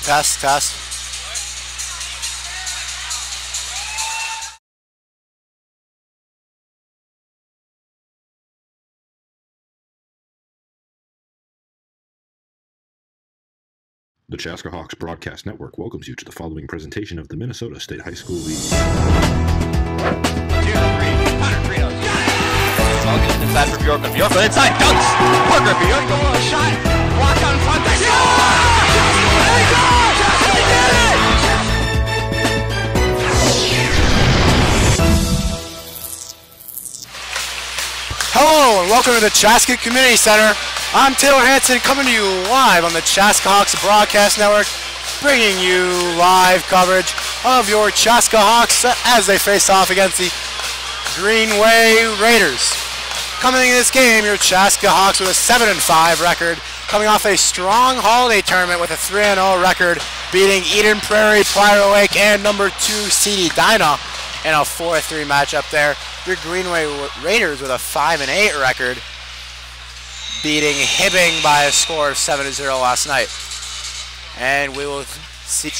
Test, test. The Chaska Hawks Broadcast Network welcomes you to the following presentation of the Minnesota State High School League. 2, 3, Connor Greeno, got it! Well, gets inside for Bjorkman. Bjorkman inside, dunks! Parker, Bjorkman with a shot. Block on front, they Hello and welcome to the Chaska Community Center. I'm Taylor Hanson coming to you live on the Chaska Hawks Broadcast Network, bringing you live coverage of your Chaska Hawks as they face off against the Greenway Raiders. Coming in this game, your Chaska Hawks with a 7-5 record, coming off a strong holiday tournament with a 3-0 record, beating Eden Prairie, Prior Lake, and number 2 CD Dinah in a 4-3 matchup there. Your Greenway Raiders with a 5-8 record, beating Hibbing by a score of 7-0 last night. And we will see.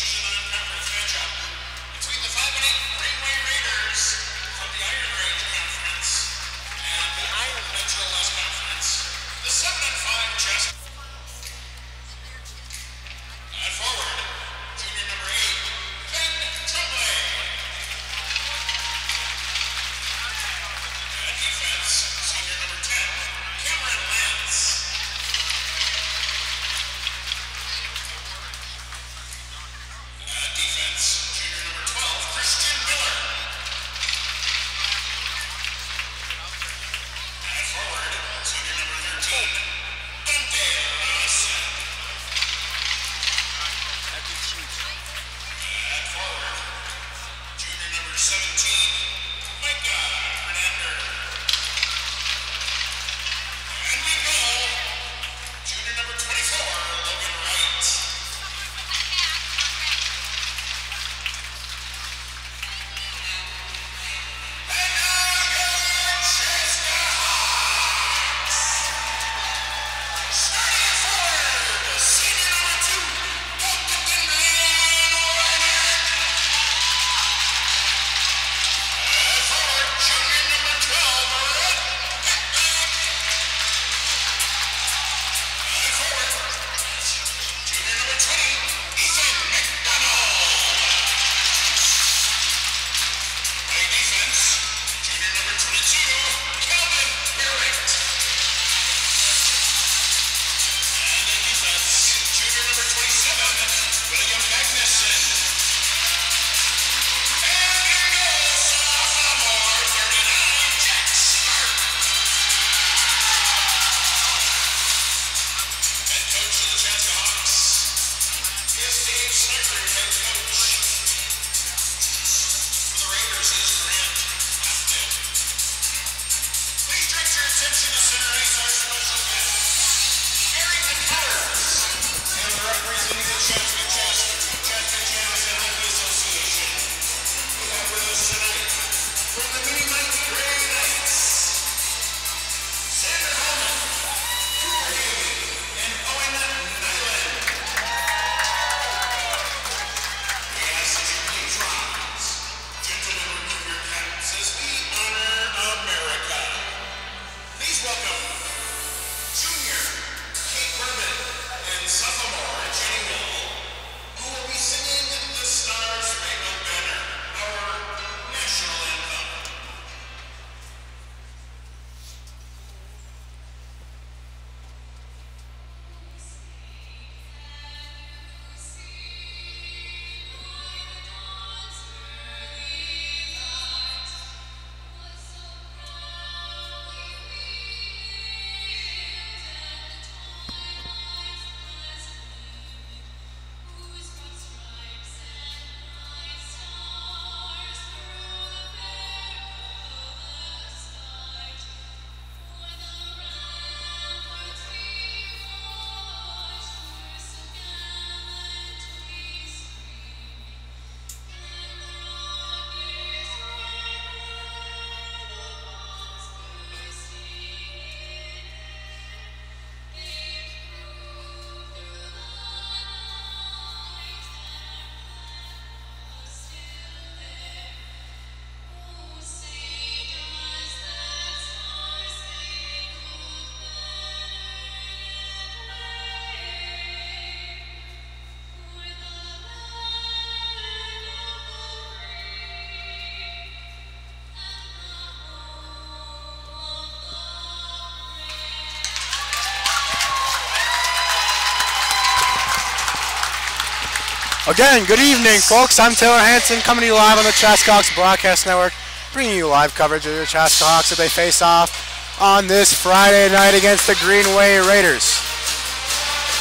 Again, good evening, folks. I'm Taylor Hanson, coming to you live on the Chaska Hawks Broadcast Network, bringing you live coverage of your Chaska Hawks as they face off on this Friday night against the Greenway Raiders.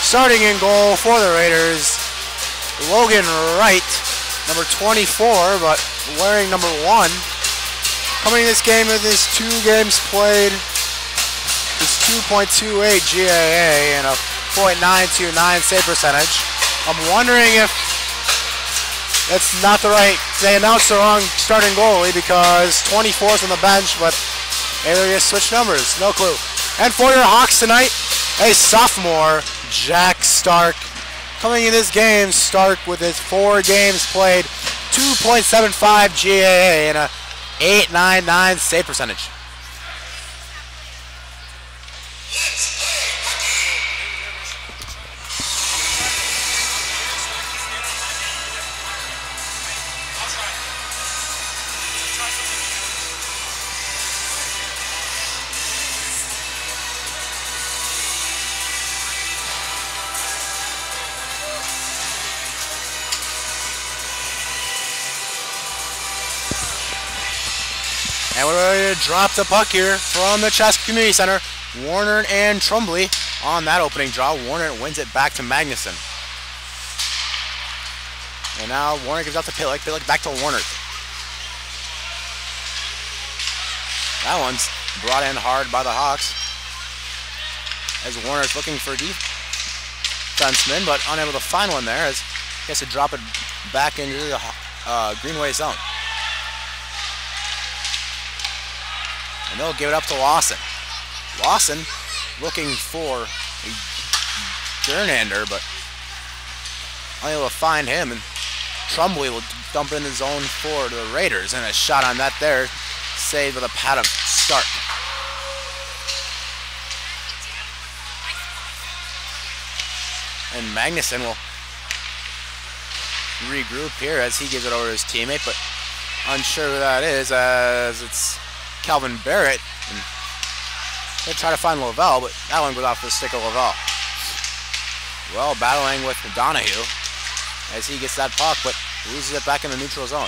Starting in goal for the Raiders, Logan Wright, number 24, but wearing number 1. Coming in this game with his 2 games played, his 2.28 GAA and a .929 save percentage. I'm wondering if that's not the right, they announced the wrong starting goalie because 24's on the bench, but maybe they just switched numbers, no clue. And for your Hawks tonight, a sophomore, Jack Stark. Coming in this game, Stark with his 4 games played, 2.75 GAA and a .899 save percentage. And we're ready to drop the puck here from the Chaska Community Center. Warner and Trumbley on that opening draw. Warner wins it back to Magnuson. And now Warner gives out to Pillick. Pillick back to Warner. That one's brought in hard by the Hawks. As Warner's looking for defenseman, but unable to find one there as he has to drop it back into the Greenway zone. And they'll give it up to Lawson. Lawson looking for a Gernander, but unable to find him. And Trumbley will dump it in the zone for the Raiders. And a shot on that there, saved with a pad of Stark. And Magnuson will regroup here as he gives it over to his teammate, but unsure who that is as it's Calvin Barrett, and they try to find Lavelle, but that one goes off the stick of Lavelle. Well, battling with Donahue as he gets that puck, but loses it back in the neutral zone.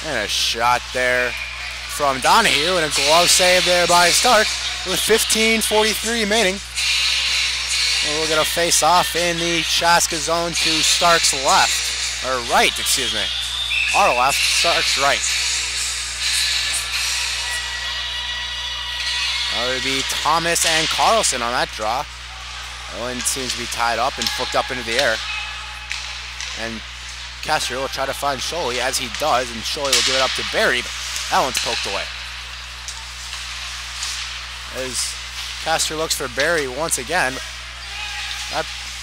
And a shot there from Donahue, and a glove save there by Stark with 15:43 remaining. And we'll get a face-off in the Chaska zone to Stark's left. Or right, excuse me. Our left, Stark's right. That would be Thomas and Carlson on that draw. That one seems to be tied up and flipped up into the air. And Castro will try to find Sholey, as he does, and Sholey will give it up to Barry, but that one's poked away. As Castro looks for Barry once again,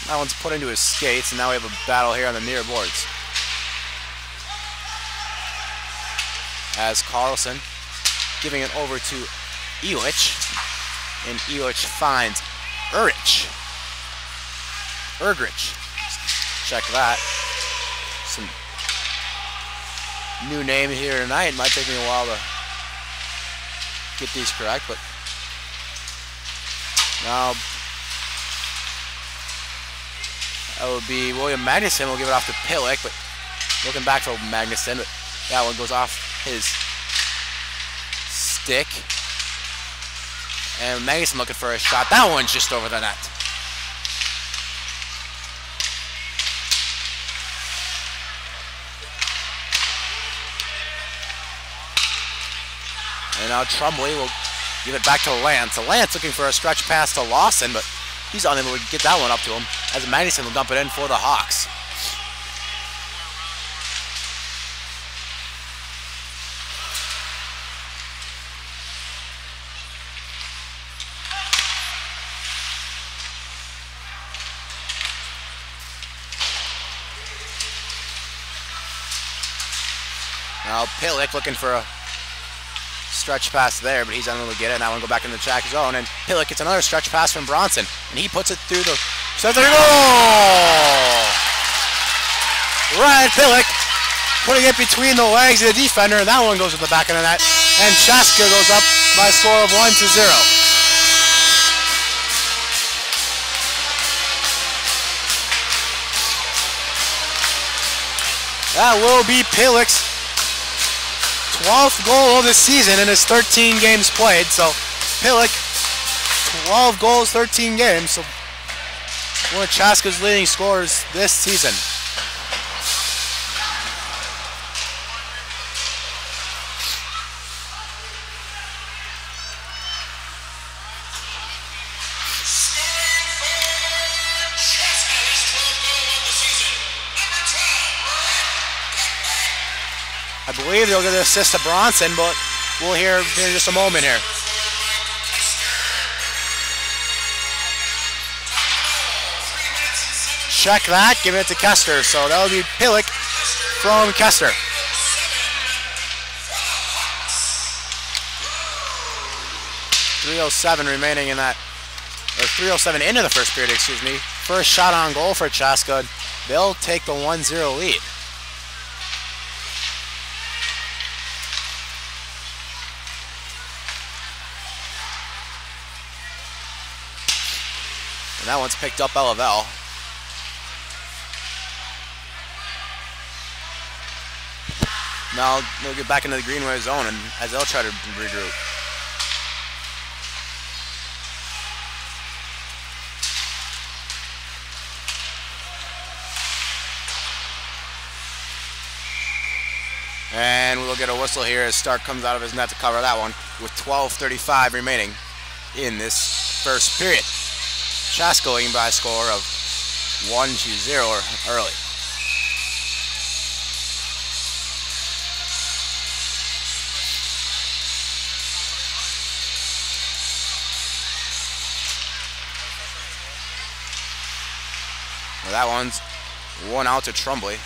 that one's put into his skates, and now we have a battle here on the near boards. As Carlson giving it over to Elich, and Elich finds Urich. Ergrich. Check that. Some new name here tonight. It might take me a while to get these correct, but now that would be William Magnuson. Will give it off to Pillick, but looking back for Magnuson, but that one goes off his stick. And Magnuson looking for a shot. That one's just over the net. And now Trumbley will give it back to Lance. Lance looking for a stretch pass to Lawson, but he's unable to get that one up to him, as Magnuson will dump it in for the Hawks. Now Pillick looking for a stretch pass there, but he's unable to get it. And that one go back in the track zone, and Pillick gets another stretch pass from Bronson, and he puts it through the center goal. Ryan Pillick putting it between the legs of the defender, and that one goes to the back of the net. And Chaska goes up by a score of 1-0. That will be Pilik's 12th goal of the season in his 13 games played. So Pilik, 12 goals, 13 games. So one of Chaska's leading scorers this season. I believe they'll get an assist to Bronson, but we'll hear in just a moment here. Check that, give it to Kester. So that would be Pilik from Kester. .307 remaining in that, or 3:07 into the first period, excuse me. First shot on goal for Chaska. They'll take the 1-0 lead. And that one's picked up by Lavelle. Now they'll get back into the Greenway zone and as they'll try to regroup. And we'll get a whistle here as Stark comes out of his net to cover that one with 12:35 remaining in this first period. Chaska leading by a score of 1-0 early. Well, that one's one out to Trumbley.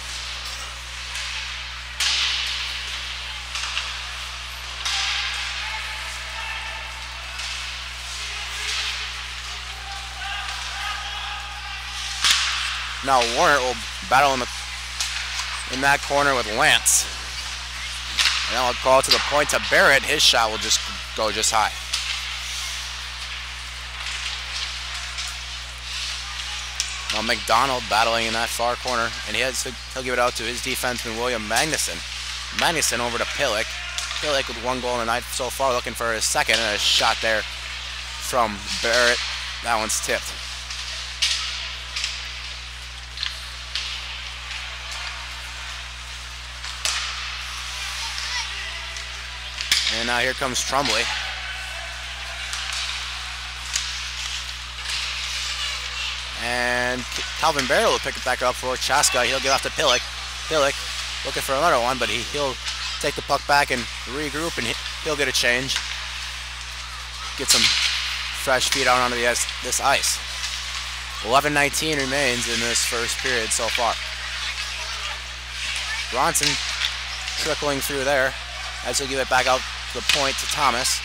Now Warner will battle in that corner with Lance. And I'll call to the point to Barrett. His shot will just go just high. Now McDonald battling in that far corner, and he'll give it out to his defenseman William Magnuson. Magnuson over to Pilik. Pilik with one goal in the night so far, looking for his second, and a shot there from Barrett. That one's tipped. And now here comes Trumbley. And Calvin Barrett will pick it back up for Chaska. He'll get off to Pilik. Pilik looking for another one, but he'll take the puck back and regroup, and he'll get a change. Get some fresh feet out onto this ice. 11:19 remains in this first period so far. Bronson trickling through there as he'll give it back out the point to Thomas.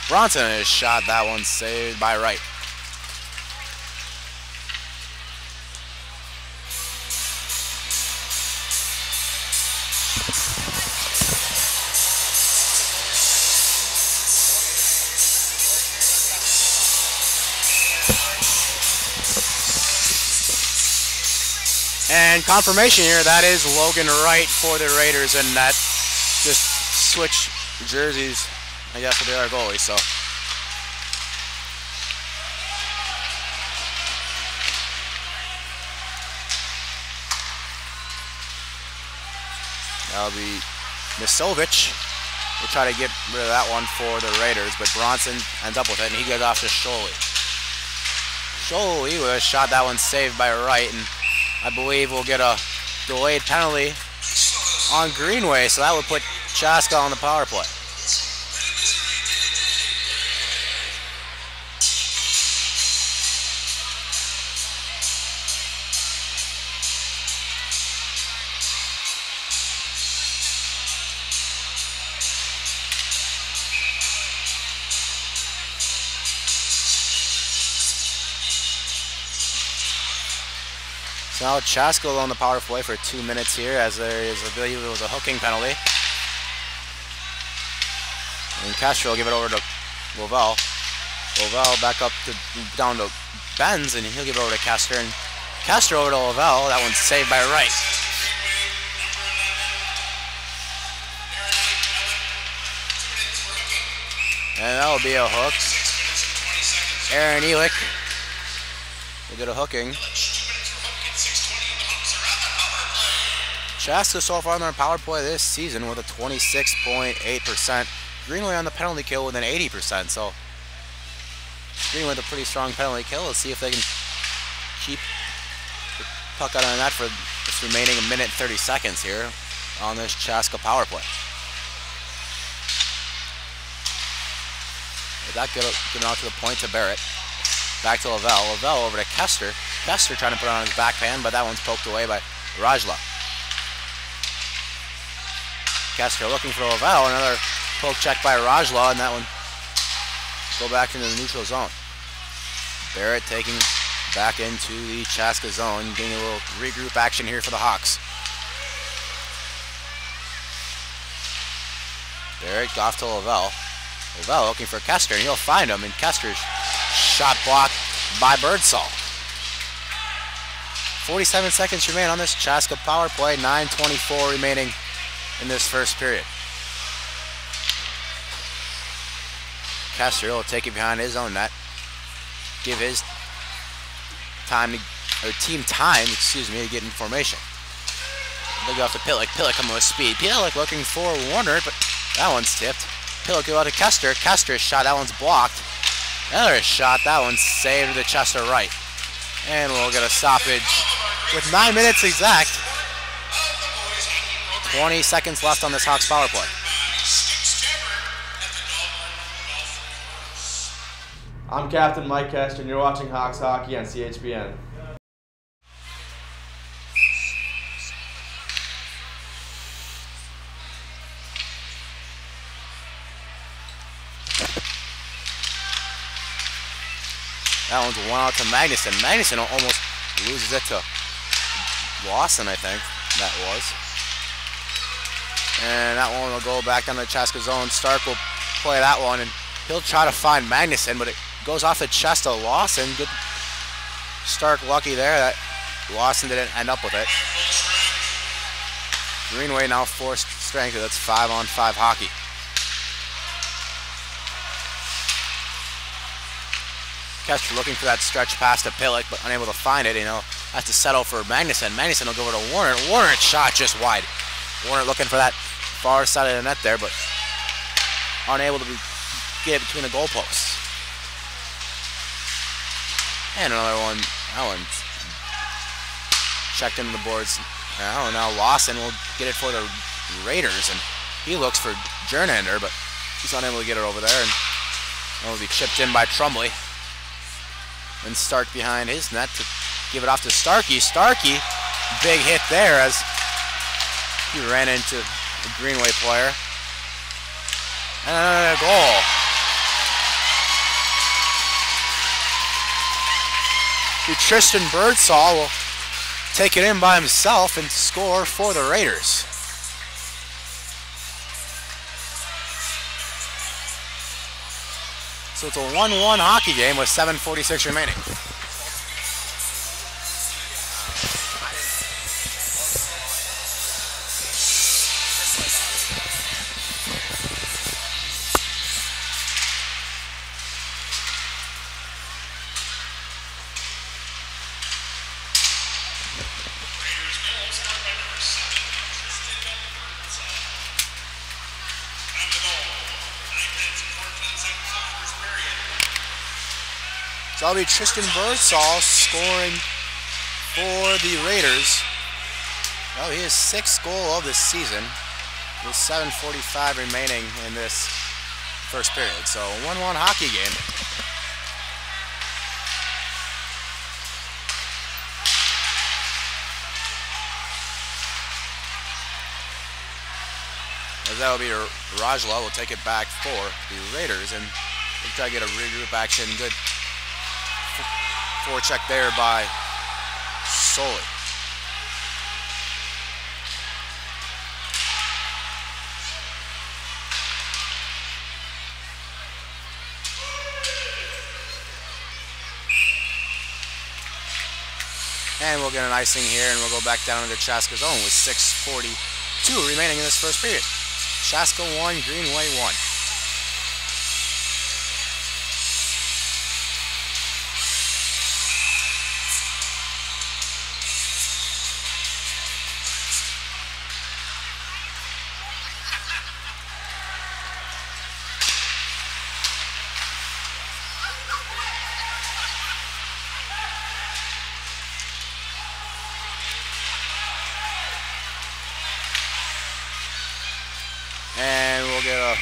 Bronson has shot, that one saved by Wright. And confirmation here, that is Logan Wright for the Raiders, and that just switch jerseys, I guess, with the other goalie. So that'll be Misovic. We'll try to get rid of that one for the Raiders, but Bronson ends up with it, and he goes off to Sholey. Sholey with a shot, that one saved by Wright, and I believe we'll get a delayed penalty on Greenway, so that would put Chaska on the power play. So now Chaska on the power play for 2 minutes here, as there is, I believe it was a hooking penalty. And Castro will give it over to Lavelle. Lavelle back up down to Benz, and he'll give it over to Kester. And Kester over to Lavelle. That one's saved by Wright. And that'll be a hook. Aaron Elick will get a hooking. Chaska so far on their power play this season with a 26.8%. Greenway on the penalty kill with an 80%. So Greenway with a pretty strong penalty kill. Let's see if they can keep the puck out on that for this remaining a minute 30 seconds here on this Chaska power play. That given out to the point to Barrett. Back to Lavelle. Lavelle over to Kester. Kester trying to put it on his backhand, but that one's poked away by Rajla. Kester looking for Lavelle. Another poke check by Rajla, and that one go back into the neutral zone. Barrett taking back into the Chaska zone, getting a little regroup action here for the Hawks. Barrett off to Lavelle. Lavelle looking for Kester, and he'll find him, and Kester's shot blocked by Birdsall. 47 seconds remain on this Chaska power play, 9:24 remaining in this first period. Kester will take it behind his own net, give his team time, to get in formation. They go off to Pillick. Pillick coming with speed. Pillick looking for Warner, but that one's tipped. Pillick go out to Kester. Kester's shot, that one's blocked. Another shot, that one's saved to the Chester right. And we'll get a stoppage with 9 minutes exact. 20 seconds left on this Hawks power play. I'm Captain Mike Kester, and you're watching Hawks Hockey on CHBN. That one's one out to Magnuson. Magnuson almost loses it to Lawson, I think that was. And that one will go back down to the Chaska zone. Stark will play that one, and he'll try to find Magnuson, but it goes off the chest of Lawson. Good Stark lucky there that Lawson didn't end up with it. Greenway now forced strength. That's 5-on-5 hockey. Kester looking for that stretch pass to Pillick, but unable to find it. Has to settle for Magnuson. Magnuson will go over to Warner. Warner shot just wide. Warner looking for that far side of the net there, but unable to get it between the goalposts. And another one. That one's checked into the boards. Now Lawson will get it for the Raiders, and he looks for Jernhander, but he's unable to get it over there, and it will be chipped in by Trumley. And Stark behind his net to give it off to Starkey. Starkey, big hit there as he ran into the Greenway player. And a goal. Tristan Birdsall will take it in by himself and score for the Raiders. So it's a 1-1 hockey game with 7:46 remaining. So that'll be Tristan Birdsall scoring for the Raiders. Well, he is 6th goal of this season with 7:45 remaining in this first period. So 1-1 hockey game. As that will be Rajla will take it back for the Raiders, and we'll try to get a regroup action. Good forecheck there by Soley. And we'll get an icing here, and we'll go back down into Chaska zone with 6:42 remaining in this first period. Chaska 1, Greenway 1. And we'll get a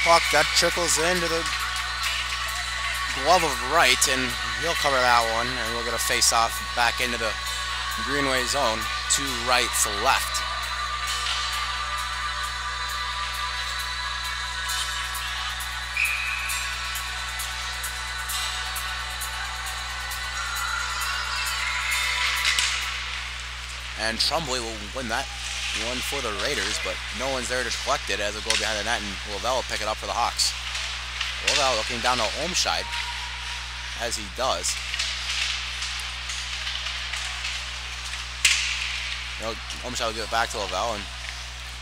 puck that trickles into the glove of right, and he'll cover that one, and we'll get a face-off back into the Greenway zone, 2 rights left. And Trumbull will win that one for the Raiders, but no one's there to collect it as it goes behind the net, and Lavelle will pick it up for the Hawks. Lavelle looking down to Olmscheid, as he does. Olmscheid will give it back to Lavelle, and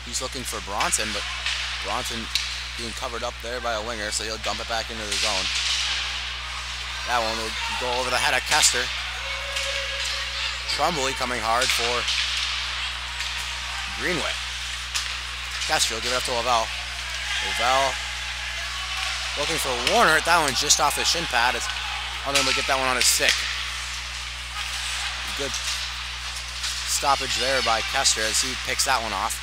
he's looking for Bronson, but Bronson being covered up there by a winger, so he'll dump it back into the zone. That one will go over the head of Kester. Trumbull coming hard for Greenway. Kester will give it up to Lavelle. Lavelle looking for Warner. That one's just off the shin pad. It's unable to get that one on his stick. Good stoppage there by Kester as he picks that one off.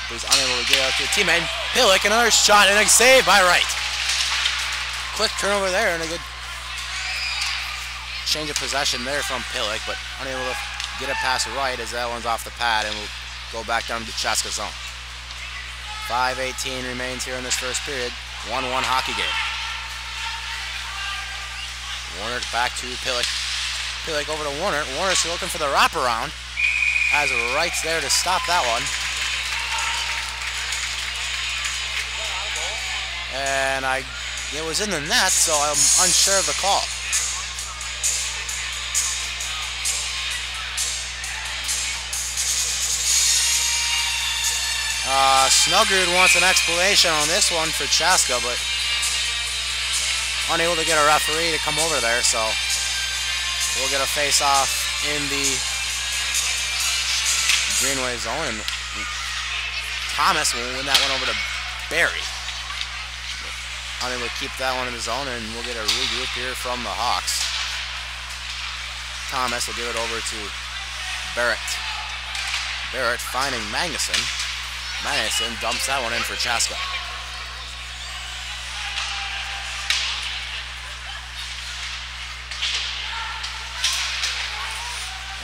But he's unable to get it out to a teammate. Pillick, another shot and a save by Wright. Quick turnover there and a good change of possession there from Pillick, but unable to get it past Wright as that one's off the pad, and we'll go back down to the Chaska zone. 5:18 remains here in this first period. 1-1 hockey game. Warner back to Pillick. Pillick over to Warner. Warner's looking for the wraparound as Wright's there to stop that one. And it was in the net, so I'm unsure of the call. Snuggerud wants an explanation on this one for Chaska, but unable to get a referee to come over there, so we'll get a face-off in the Greenway zone, and Thomas will win that one over to Barry. Unable to keep that one in the zone, and we'll get a regroup here from the Hawks. Thomas will give it over to Barrett. Barrett finding Magnuson. Magnuson dumps that one in for Chaska.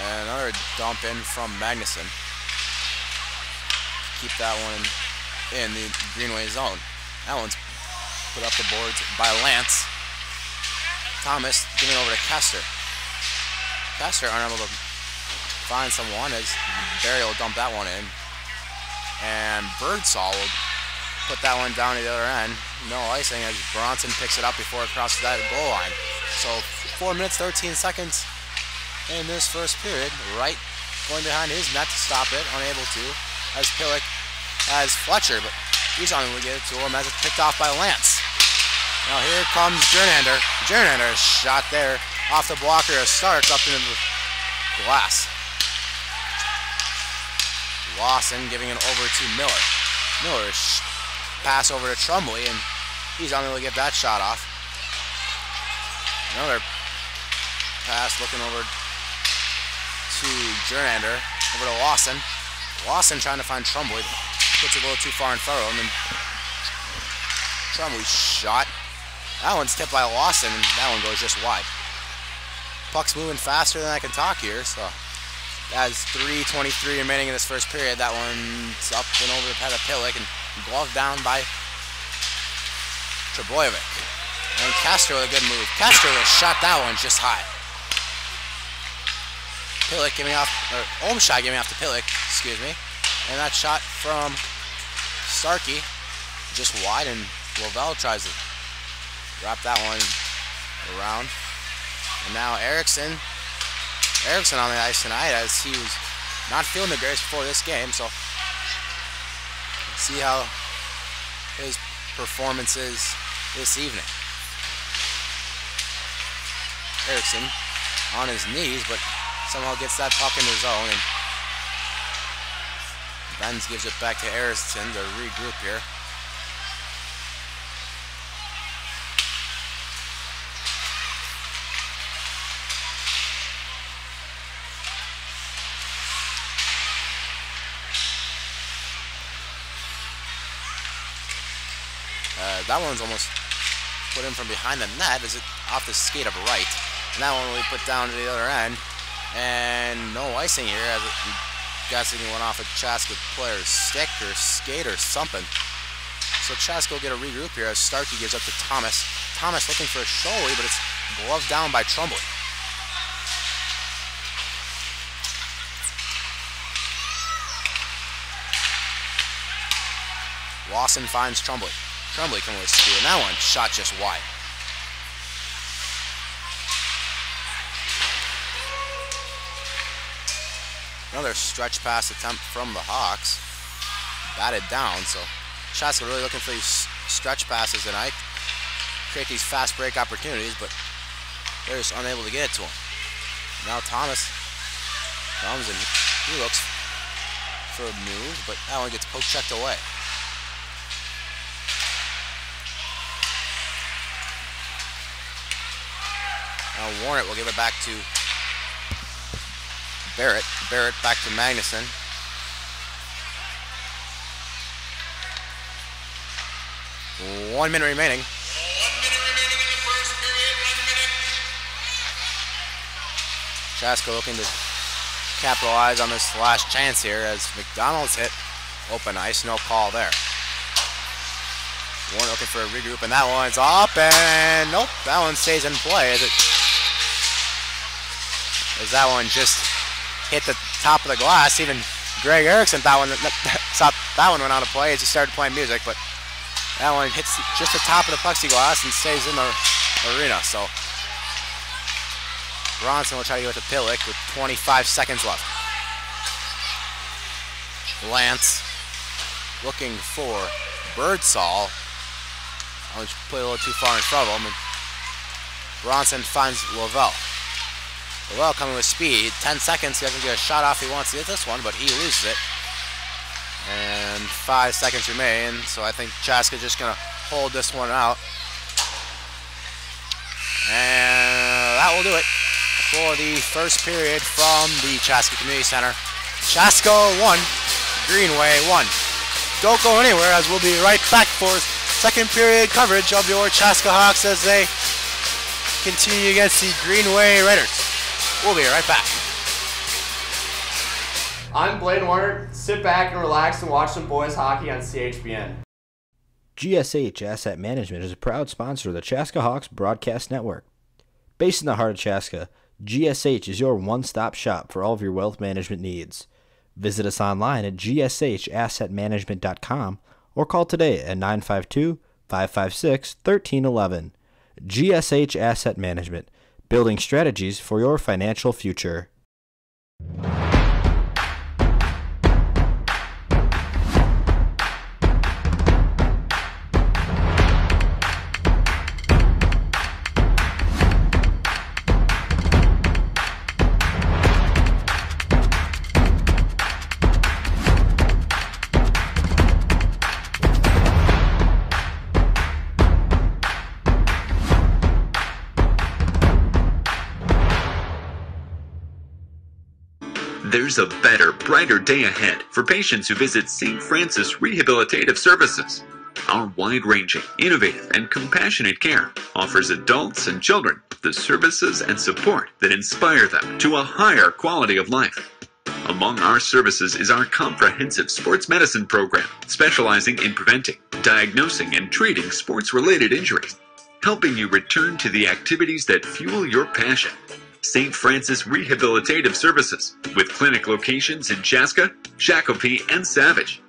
And another dump in from Magnuson. Keep that one in the Greenway zone. That one's put up the boards by Lance. Thomas giving over to Kester. Kester unable to find someone as Barry will dump that one in. And Birdsall will put that one down to the other end. No icing as Bronson picks it up before it crosses that goal line. So 4 minutes, 13 seconds in this first period. Wright going behind his net to stop it, unable to. As Pillick has Fletcher, but he's unable to get it to him as it's picked off by Lance. Now here comes Jernander. Jernander shot there off the blocker of Stark up into the glass. Lawson giving it over to Miller. Miller's pass over to Trumbull, and he's unable to get that shot off. Another pass looking over to Jernander, over to Lawson. Lawson trying to find Trumbull, puts it a little too far in front of him, and Trumbull's shot. That one's tipped by Lawson, and that one goes just wide. Puck's moving faster than I can talk here, so as 3:23 remaining in this first period, that one's up and over the head of Pillick and gloved down by Trebojevic. And Castro with a good move. Castro has shot that one just high. Pillick giving off, or Olmscheid giving off to Pillick, excuse me. And that shot from Starkey just wide, and Lavelle tries to wrap that one around. And now Erickson Erickson on the ice tonight, as he was not feeling the greatest before this game, so let's see how his performance is this evening. Erickson on his knees, but somehow gets that puck in his zone, and Benz gives it back to Erickson to regroup here. That one's almost put in from behind the net as it off the skate of right. And that one will be put down to the other end. And no icing here, as it, I'm guessing it went off a Chaska player's stick or skate or something. So Chaska will get a regroup here as Starkey gives up to Thomas. Thomas looking for a showy, but it's gloved down by Trumbull. Lawson finds Trumbull. Trumbull can really speed, and that one shot just wide. Another stretch pass attempt from the Hawks. Batted down, so Chaska really looking for these stretch passes tonight. Create these fast break opportunities, but they're just unable to get it to him. Now Thomas comes and he looks for a move, but that one gets poke checked away. Now Warnett will give it back to Barrett. Barrett back to Magnuson. One minute remaining. 1 minute remaining in the first period. 1 minute. Chaska looking to capitalize on this last chance here as McDonald's hit open ice. No call there. Warnett looking for a regroup, and that one's up, and nope, that one stays in play. As that one just hit the top of the glass. Even Greg Erickson thought that one went out of play as he started playing music, but that one hits just the top of the plexiglass and stays in the arena. So Bronson will try to go with the Pillick with 25 seconds left. Lance looking for Birdsall. I was played a little too far in front of him, and Bronson finds Lavelle. Lavelle coming with speed. 10 seconds. He doesn't get a shot off. He wants to get this one, but he loses it. And 5 seconds remain. So I think Chaska's just going to hold this one out. And that will do it for the first period from the Chaska Community Center. Chaska 1, Greenway 1. Don't go anywhere, as we'll be right back for second period coverage of your Chaska Hawks as they continue against the Greenway Raiders. We'll be right back. I'm Blaine Warner. Sit back and relax and watch some boys hockey on CHBN. GSH Asset Management is a proud sponsor of the Chaska Hawks Broadcast Network. Based in the heart of Chaska, GSH is your one-stop shop for all of your wealth management needs. Visit us online at gshassetmanagement.com or call today at 952-556-1311. GSH Asset Management, building strategies for your financial future. There's a better, brighter day ahead for patients who visit St. Francis Rehabilitative Services. Our wide-ranging, innovative, and compassionate care offers adults and children the services and support that inspire them to a higher quality of life. Among our services is our comprehensive sports medicine program, specializing in preventing, diagnosing, and treating sports-related injuries, helping you return to the activities that fuel your passion. St. Francis Rehabilitative Services, with clinic locations in Chaska, Shakopee, and Savage.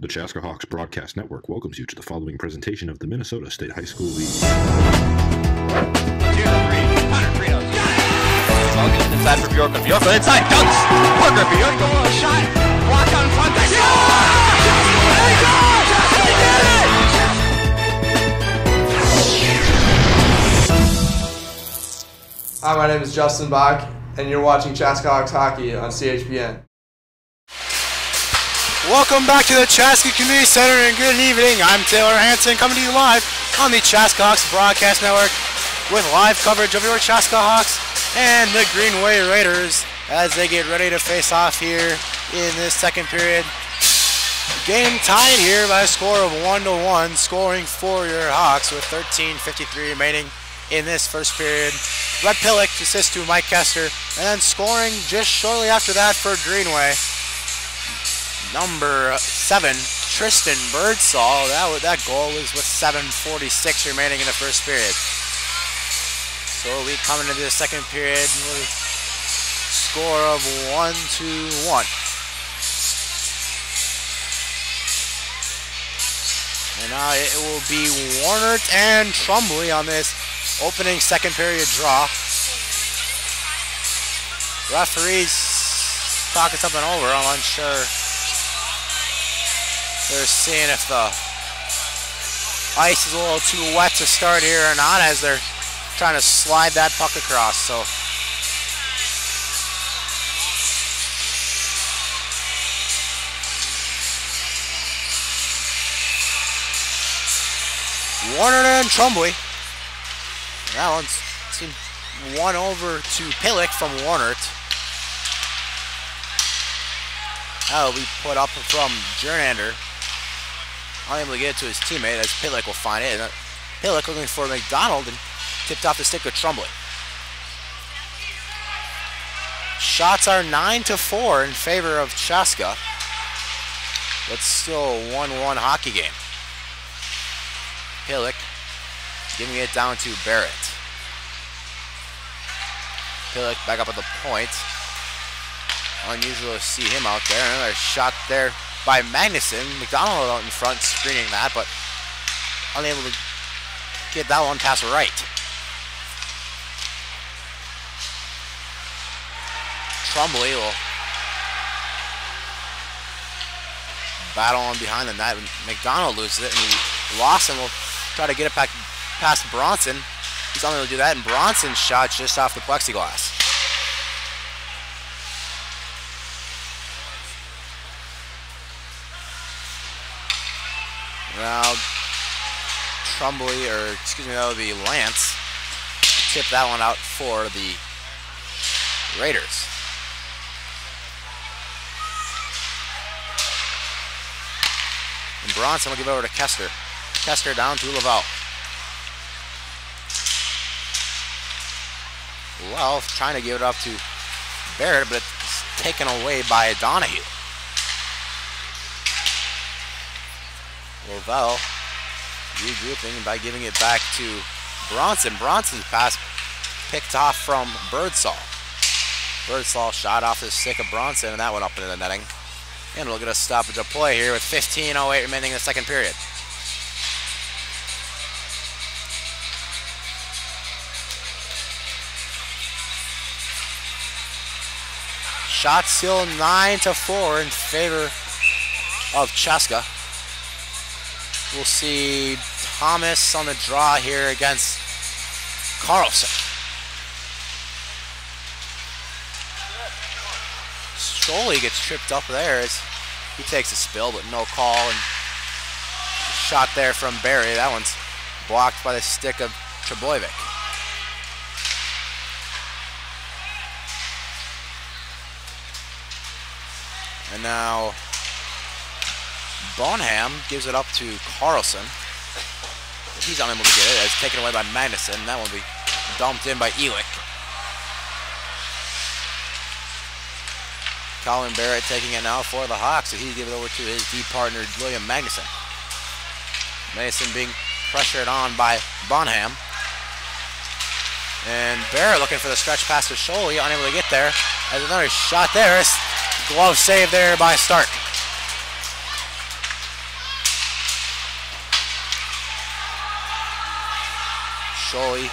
The Chaska Hawks Broadcast Network welcomes you to the following presentation of the Minnesota State High School League. 2 to 3. Connor Fritos. Ball gets inside for Bjork. Bjork inside. Dunks. Parker. Bjork go on a shot. Block on front. They Hi, my name is Justin Bach, and you're watching Chaska Hawks Hockey on CHPN. Welcome back to the Chaska Community Center and good evening. I'm Taylor Hanson coming to you live on the Chaska Hawks Broadcast Network with live coverage of your Chaska Hawks and the Greenway Raiders as they get ready to face off here in this second period. Game tied here by a score of 1-1, scoring for your Hawks with 13:53 remaining in this first period. Brett Pillick assists to Mike Kester, and then scoring just shortly after that for Greenway. Number 7, Tristan Birdsall. That goal was with 7:46 remaining in the first period. So we come into the second period with a score of 1-1. And now it will be Warnert and Trumbull on this opening second period draw. Referees talking something over. I'm unsure. They're seeing if the ice is a little too wet to start here or not as they're trying to slide that puck across. So Warner and Trumbull. That one's seen one over to Pillick from Warner. That'll be put up from Jernander. Unable to get it to his teammate as Pillick will find it. And Pillick looking for McDonald and tipped off the stick of Trumbull. Shots are 9-4 in favor of Chaska. But still a 1-1 hockey game. Pillick giving it down to Barrett. Pillick back up at the point. Unusual to see him out there. Another shot there by Magnuson. McDonald out in front screening that, but unable to get that one past right. Trumbull will battle on behind the net. McDonald loses it, and Lawson will try to get it back past Bronson. He's unable to do that, and Bronson's shot just off the plexiglass. Now, the Lance tipped that one out for the Raiders. And Bronson will give it over to Kester. Kester down to Laval. Well, trying to give it up to Barrett, but it's taken away by Donahue. Laval regrouping by giving it back to Bronson. Bronson's pass picked off from Birdsall. Birdsall shot off the stick of Bronson, and that went up into the netting. And we'll get a stoppage of play here with 15:08 remaining in the second period. Shot still 9-4 in favor of Chaska. We'll see Thomas on the draw here against Carlson. Sholey gets tripped up there as he takes a spill, but no call. And shot there from Barry. That one's blocked by the stick of Trebojevic. And now Bonham gives it up to Carlson. He's unable to get it. It's taken away by Magnuson. That one will be dumped in by Elick. Colin Barrett taking it now for the Hawks. So he give it over to his D partner, William Magnuson. Magnuson being pressured on by Bonham. And Barrett looking for the stretch pass to Sholey, unable to get there. As another shot there. Glove save there by Stark. Sholi.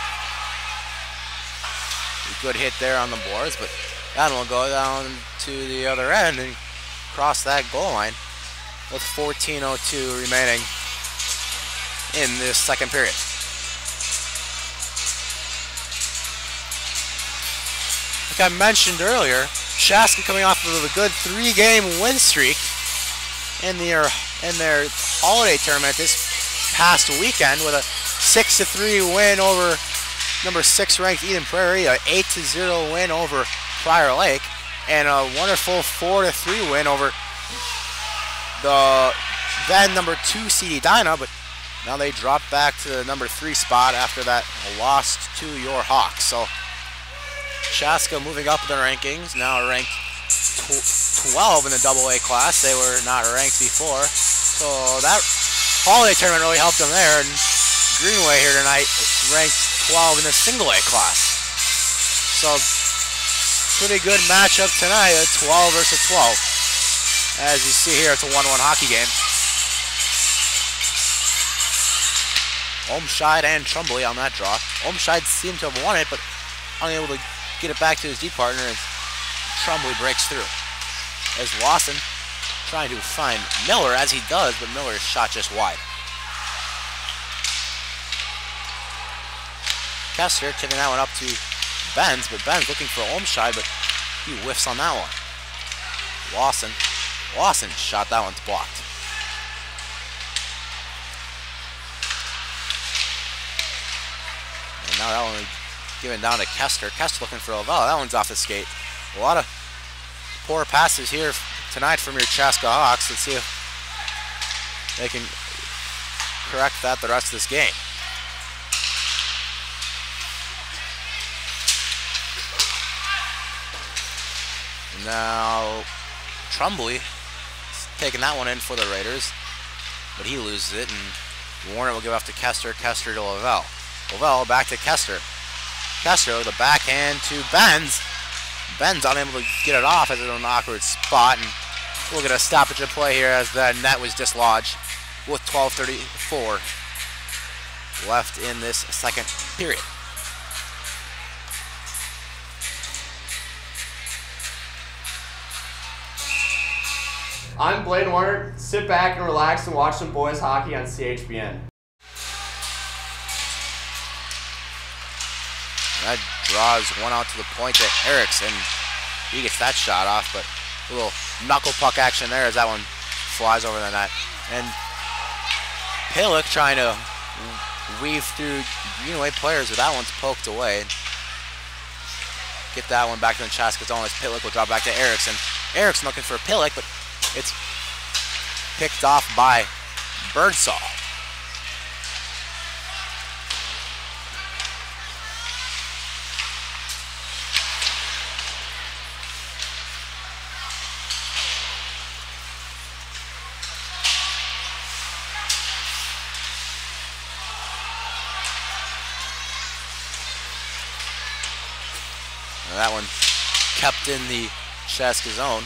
A good hit there on the boards, but that will go down to the other end and cross that goal line with 14:02 remaining in this second period. Like I mentioned earlier, Chaska coming off of a good 3-game win streak in their holiday tournament this past weekend with a 6-3 win over number 6 ranked Eden Prairie, a 8-0 win over Prior Lake, and a wonderful 4-3 win over the then number 2 CD Dinah, but now they dropped back to the number 3 spot after that loss to your Hawks. So Chaska moving up in the rankings, now ranked 12 in the AA class. They were not ranked before, so that holiday tournament really helped them there. And Greenway here tonight ranked 12 in the single A class. So pretty good matchup tonight, a 12 versus 12. As you see here, it's a 1-1 hockey game. Olmscheid and Trumbull on that draw. Olmscheid seemed to have won it, but unable to get it back to his D partner as Trumbull breaks through. As Lawson trying to find Miller, as he does, but Miller's shot just wide. Kester taking that one up to Benz, but Benz looking for Olmscheid, but he whiffs on that one. Lawson shot, that one's blocked. And now that one given down to Kester. Kester looking for Lavelle. That one's off the skate. A lot of poor passes here tonight from your Chaska Hawks. Let's see if they can correct that the rest of this game. Now Trumbull taking that one in for the Raiders, but he loses it, and Warner will give off to Kester. Kester to Lavelle. Lavelle back to Kester. Kester with a backhand to Benz. Benz unable to get it off as it's an awkward spot, and we'll get a stoppage of play here as the net was dislodged with 12:34 left in this second period. I'm Blaine Warner. Sit back and relax and watch some boys hockey on CHBN. That draws one out to the point to Erickson. He gets that shot off, but a little knuckle puck action there as that one flies over the net. And Pillick trying to weave through Greenway players, but that one's poked away. Get that one back to the Chaska zone as Pillick will drop back to Erickson. Erickson looking for Pillick, but it's picked off by Birdsall. That one kept in the Chaska zone.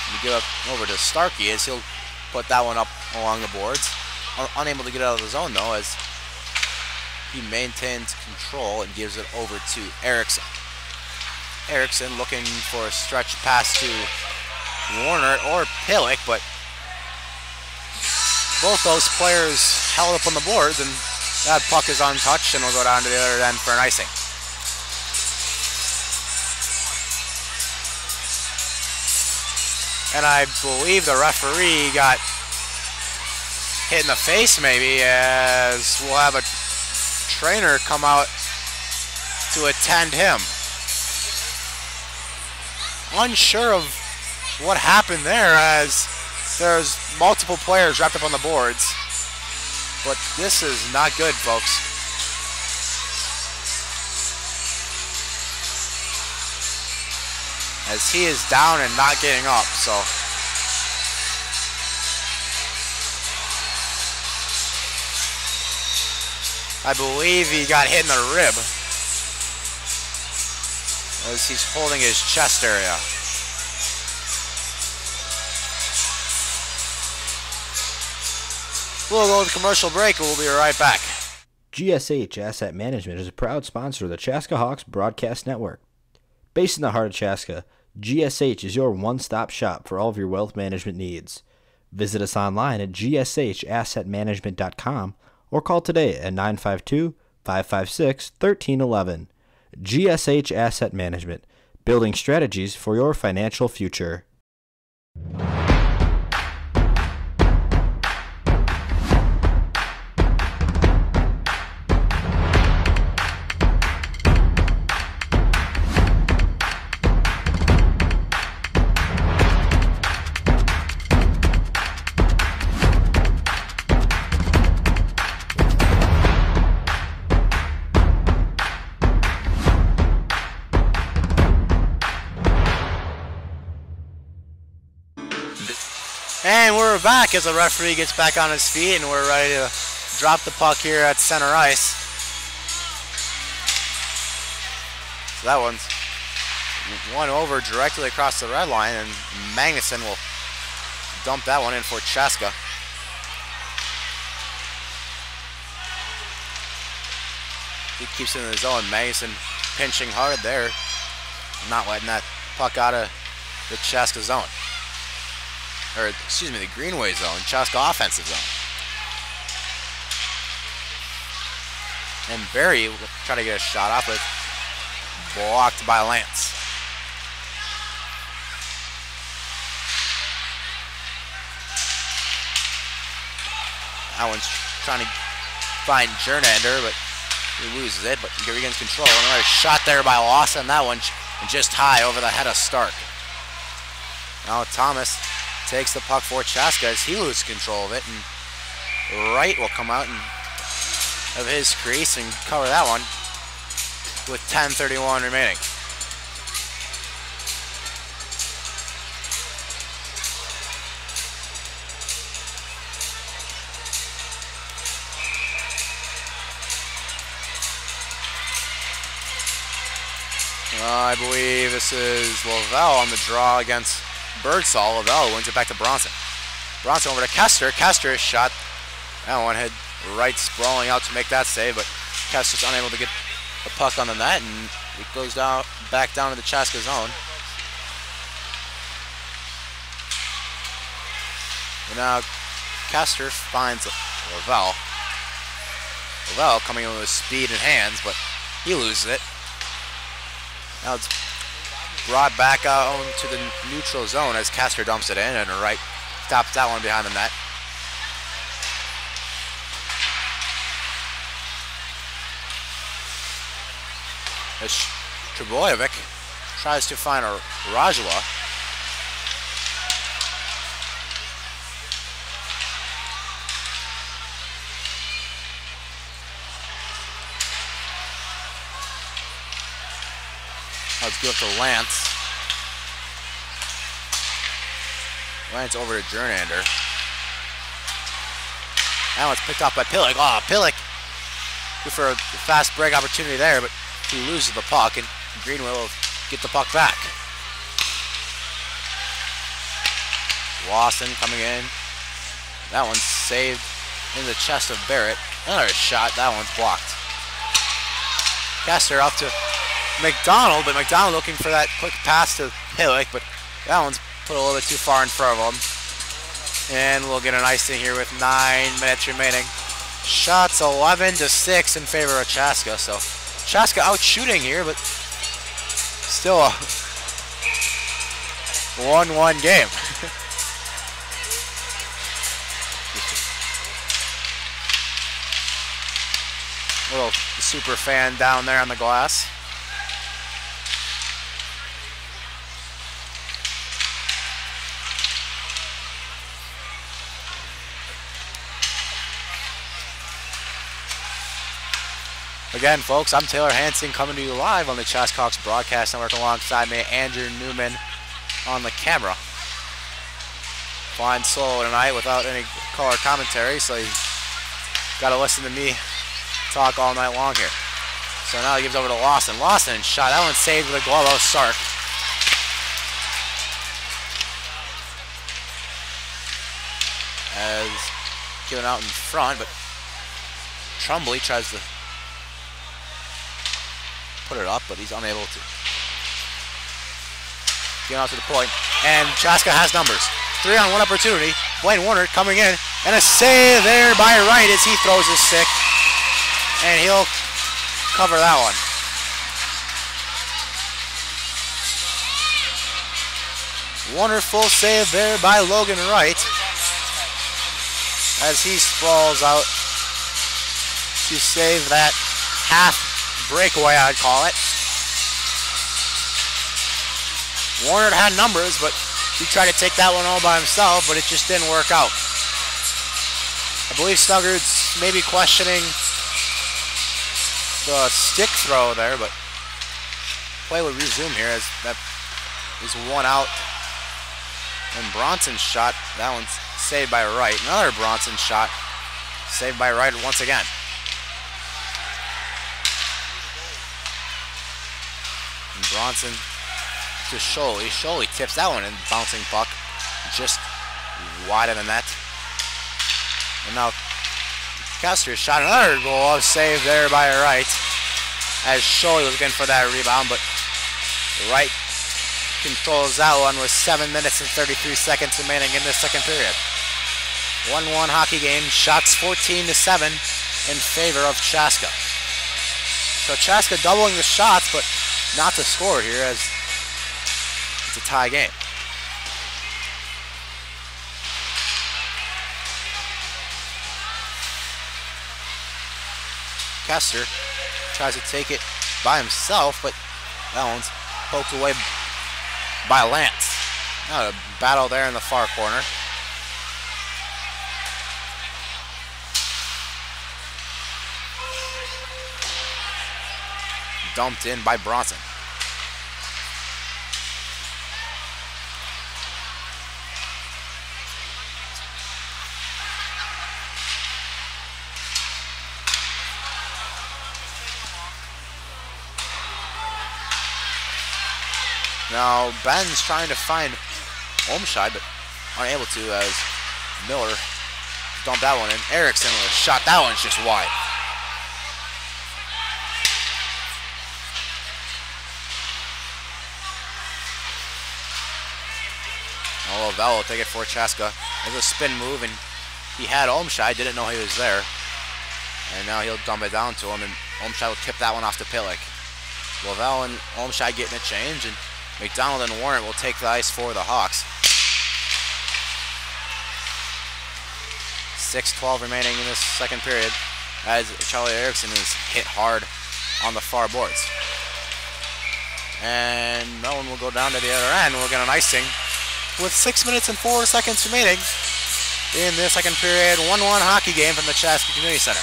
We give up over to Starkey as he'll put that one up along the boards. Unable to get out of the zone though, as he maintains control and gives it over to Erickson. Erickson looking for a stretch pass to Warner or Pillick, but both those players held up on the boards, and that puck is untouched and will go down to the other end for an icing. And I believe the referee got hit in the face maybe, as we'll have a trainer come out to attend him. Unsure of what happened there, as there's multiple players wrapped up on the boards. But this is not good, folks. As he is down and not getting up, so. I believe he got hit in the rib as he's holding his chest area. We'll go to commercial break and we'll be right back. GSH Asset Management is a proud sponsor of the Chaska Hawks Broadcast Network. Based in the heart of Chaska, GSH is your one-stop shop for all of your wealth management needs. Visit us online at gshassetmanagement.com or call today at 952-556-1311. GSH Asset Management, building strategies for your financial future. And we're back as the referee gets back on his feet and we're ready to drop the puck here at center ice. So that one's one over directly across the red line, and Magnuson will dump that one in for Chaska. He keeps it in the zone. Magnuson pinching hard there, not letting that puck out of the Chaska zone. Or, excuse me, the Greenway zone, Chaska offensive zone. And Barry will try to get a shot off, but blocked by Lance. That one's trying to find Jernander, but he loses it, but he regains control. Another shot there by Lawson. That one just high over the head of Stark. Now Thomas takes the puck for Chaska as he loses control of it, and Wright will come out and of his crease and cover that one with 10:31 remaining. I believe this is Lavelle on the draw against Birdsall. Lavelle wins it back to Bronson. Bronson over to Kester. Kester is shot. That one had Wright sprawling out to make that save, but Kester's unable to get the puck on the net, and it goes down back down to the Chaska zone. And now Kester finds Lavelle. Lavelle coming in with speed and hands, but he loses it. Now it's brought back out to the neutral zone as Kester dumps it in, and Wright stops that one behind the net. As Trebojevic tries to find a Rajwa. Let's go to Lance. Lance over to Jernander. That one's picked off by Pillick. Oh, Pillick. Good for a fast break opportunity there, but he loses the puck, and Greenway will get the puck back. Lawson coming in. That one's saved in the chest of Barrett. Another shot. That one's blocked. Kester up to McDonald, but McDonald looking for that quick pass to Pillick, but that one's put a little bit too far in front of him. And we'll get an icing here with 9 minutes remaining. Shots 11-6 in favor of Chaska, so Chaska out shooting here, but still a 1-1 game. Little super fan down there on the glass. Again, folks, I'm Taylor Hansen coming to you live on the Chaska Hawks Broadcast Network alongside me, Andrew Newman on the camera. Flying solo tonight without any color commentary, so you got to listen to me talk all night long here. So now he gives over to Lawson. Lawson shot. That one saved with a glove out Sark. As given out in front, but Trumbull tries to put it up, but he's unable to. Getting out to the point, and Chaska has numbers. 3-on-1 opportunity. Blaine Warner coming in, and a save there by Wright as he throws his stick, and he'll cover that one. Wonderful save there by Logan Wright as he sprawls out to save that half breakaway, I'd call it. Warner had numbers, but he tried to take that one all by himself, but it just didn't work out. I believe Snuggart's maybe questioning the stick throw there, but play will resume here as that is one out. And Bronson's shot, that one's saved by Wright. Another Bronson shot, saved by Wright once again. And Bronson to Sholey. Sholey tips that one in, bouncing puck just wide of the net. And now Kester shot another goal, save there by Wright as Sholey was looking for that rebound, but Wright controls that one with 7 minutes and 33 seconds remaining in the second period. 1-1 hockey game, shots 14-7 in favor of Chaska. So Chaska doubling the shots, but not to score here as it's a tie game. Kester tries to take it by himself, but that one's poked away by Lance. Now a battle there in the far corner. Dumped in by Bronson. Now Ben's trying to find Olmscheid, but unable to as Miller dumped that one in. Erickson with a shot. That one's just wide. Lavelle will take it for Chaska. There's a spin move, and he had Olmscheid, didn't know he was there. And now he'll dump it down to him, and Olmscheid will tip that one off to Pillick. Lavelle and Olmscheid getting a change, and McDonald and Warren will take the ice for the Hawks. 6:12 remaining in this second period as Charlie Erickson is hit hard on the far boards. And that one will go down to the other end. We'll get an icing with 6 minutes and 4 seconds remaining in the second period. 1-1 hockey game from the Chaska Community Center.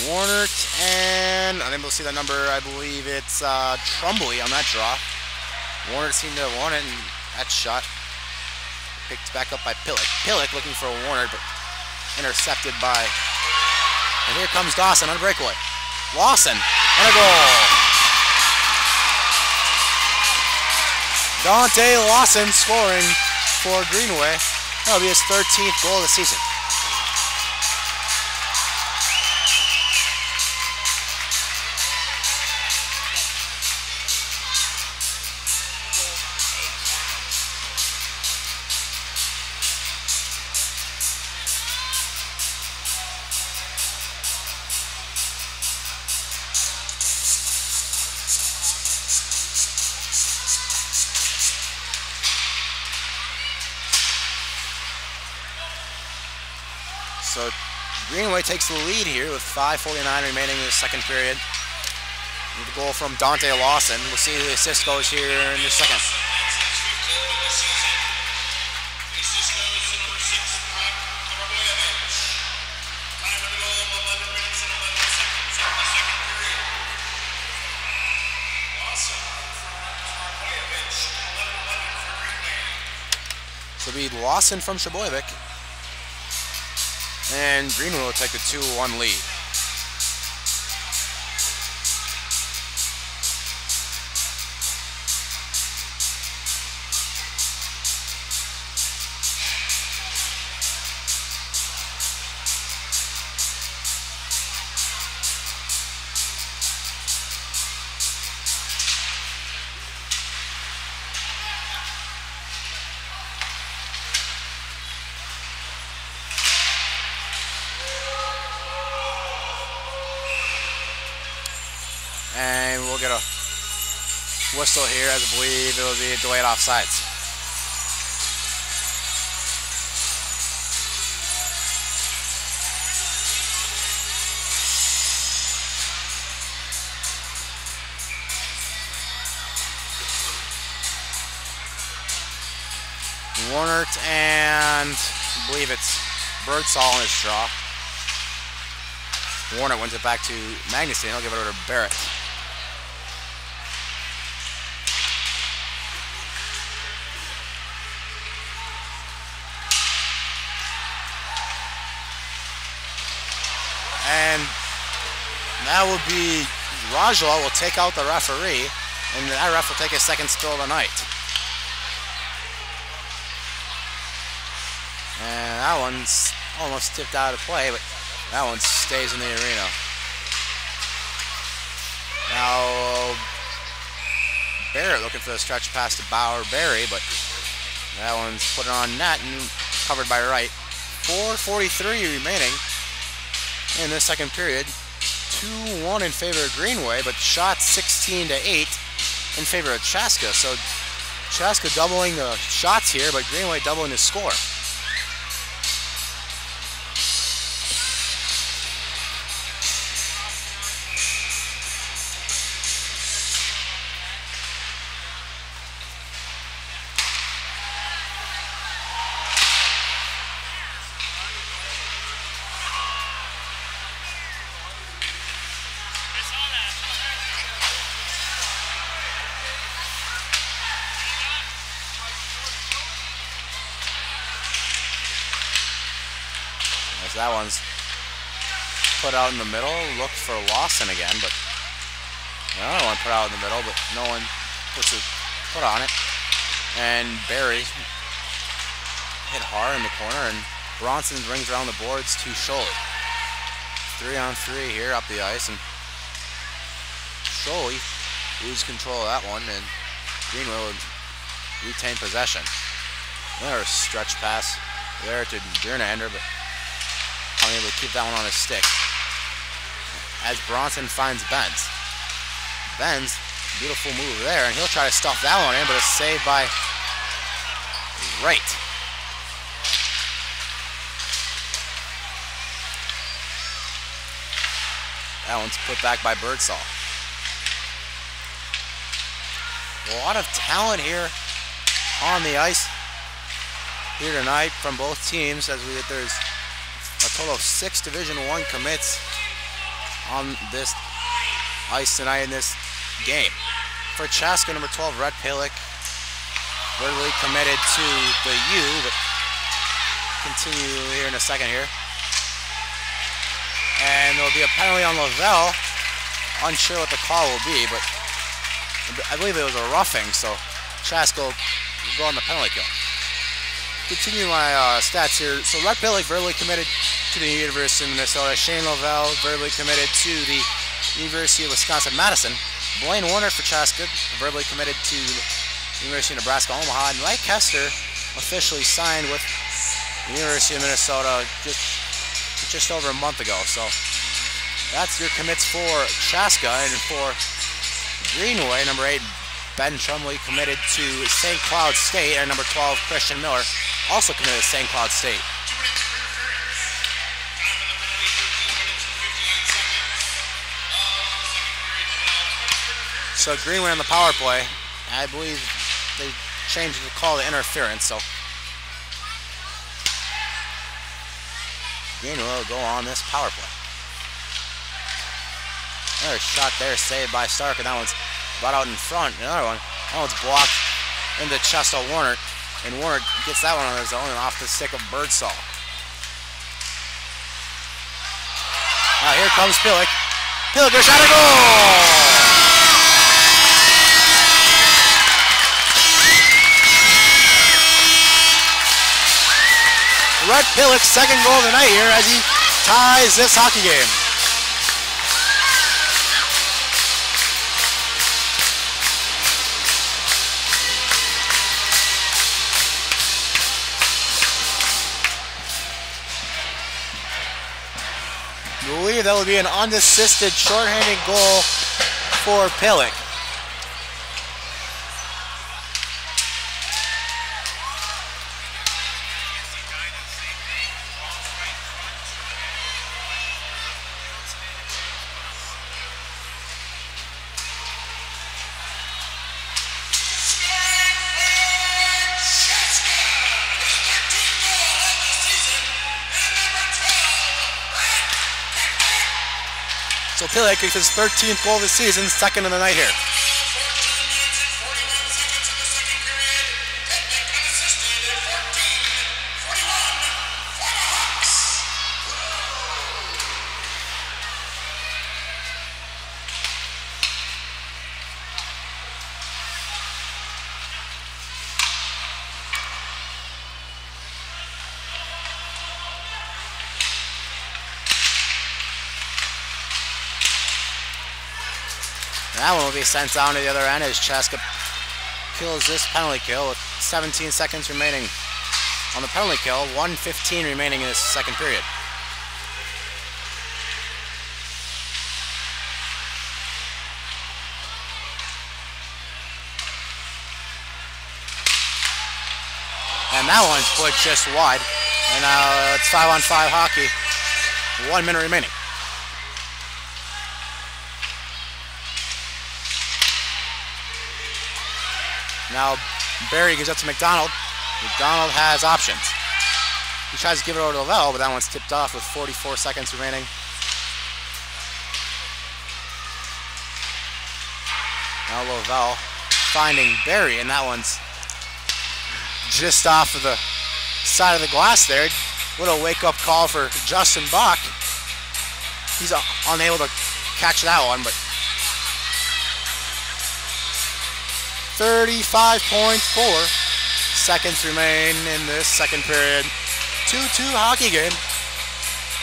Warner and unable to see the number. I believe it's Trumbull on that draw. Warner seemed to have won it, and that shot picked back up by Pillick. Pillick looking for Warner, but intercepted by. And here comes Dawson on a breakaway. Lawson and a goal. Dante Lawson scoring for Greenway. That'll be his 13th goal of the season. So Greenway takes the lead here with 5:49 remaining in the second period. With a goal from Dante Lawson. We'll see the assist goes here in a second. So it'll be Lawson from Shaboyvik. And Greenway will take the 2-1 lead. we'll get a whistle here, as I believe it will be a delayed offsides. Warnert and I believe it's Birdsall on his draw. Warnert wins it back to Magnuson. He'll give it over to Barrett. And that will be Rajla will take out the referee, and that ref will take his second spill of the night. And that one's almost tipped out of play, but that one stays in the arena. Now, Barrett looking for the stretch pass to Bauer Berry, but that one's put on net and covered by Wright. 4:43 remaining in the second period. 2-1 in favor of Greenway, but shots 16-8 in favor of Chaska. So Chaska doubling the shots here, but Greenway doubling the score. That one's put out in the middle. Looked for Lawson again, but another one put out in the middle, but no one puts a foot on it. And Barry hit hard in the corner, and Bronson brings around the boards to Scholl. 3-on-3 here up the ice, and Scholl loses control of that one, and Greenway will retain possession. Another stretch pass there to Durnender, but unable to keep that one on his stick. As Bronson finds Benz. Benz, beautiful move there, and he'll try to stuff that one in, but it's saved by Wright. That one's put back by Birdsall. A lot of talent here on the ice here tonight from both teams, as there's a total of 6 Division I commits on this ice tonight in this game. For Chaska, number 12, Red Pilic, verbally committed to the U, but continue here in a second here. And there'll be a penalty on Lavelle. Unsure what the call will be, but I believe it was a roughing, so Chaska will go on the penalty kill. Continue my stats here. So Red Pilic verbally committed to the University of Minnesota. Shane Lavelle verbally committed to the University of Wisconsin-Madison. Blaine Warner for Chaska verbally committed to the University of Nebraska-Omaha. And Mike Kester officially signed with the University of Minnesota just over a month ago. So that's your commits for Chaska. And for Greenway, number 8, Ben Trumley committed to St. Cloud State, and number 12, Christian Miller, also committed to St. Cloud State. So Greenway on the power play. I believe they changed the call to interference, so Greenway will go on this power play. Another shot there, saved by Stark, and that one's brought out in front. Another one. That one's blocked in the chest of Warner, and Warner gets that one on his own and off the stick of Birdsall. Now here comes Pilic. Pilic, a shot, a goal! Red Pilic's second goal of the night here as he ties this hockey game. I believe that will be an unassisted shorthanded goal for Pillick. So Pillick gets his 13th goal of the season, second of the night here. That one will be sent down to the other end as Chaska kills this penalty kill with 17 seconds remaining on the penalty kill, 1:15 remaining in this second period. And that one's put just wide. And now it's 5-on-5 hockey. 1 minute remaining. Now Barry gives up to McDonald. McDonald has options. He tries to give it over to Lavelle, but that one's tipped off with 44 seconds remaining. Now Lavelle finding Barry, and that one's just off of the side of the glass there. Little wake-up call for Justin Bach. He's unable to catch that one, but 35.4 seconds remain in this second period. 2-2 hockey game.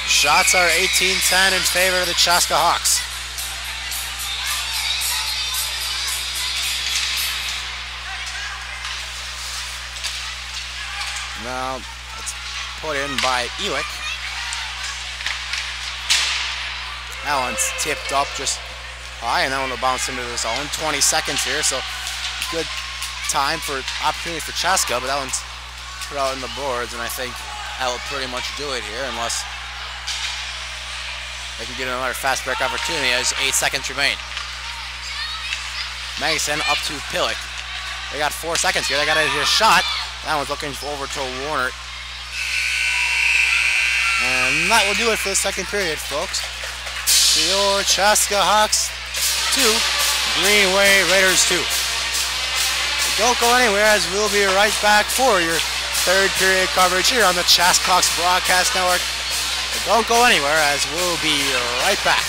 Shots are 18-10 in favor of the Chaska Hawks. Now it's put in by Ewick. That one's tipped up just high, and that one will bounce into the zone. 20 seconds here, so good time for opportunity for Chaska, but that one's put out in the boards, and I think that will pretty much do it here unless they can get another fast break opportunity as 8 seconds remain. Magnuson up to Pillick. They got 4 seconds here. They got a shot. That one's looking over to Warner. And that will do it for the second period, folks. Your Chaska Hawks 2, Greenway Raiders 2. Don't go anywhere as we'll be right back for your third period coverage here on the Chaska Hawks Broadcast Network. Don't go anywhere as we'll be right back.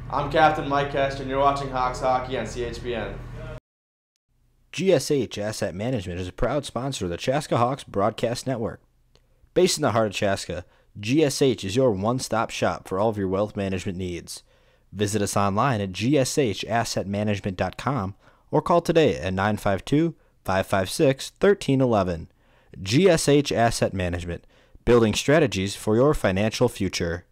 I'm Captain Mike Kester, and you're watching Hawks Hockey on CHBN. GSH Asset Management is a proud sponsor of the Chaska Hawks Broadcast Network. Based in the heart of Chaska, GSH is your one-stop shop for all of your wealth management needs. Visit us online at gshassetmanagement.com or call today at 952-556-1311. GSH Asset Management, building strategies for your financial future.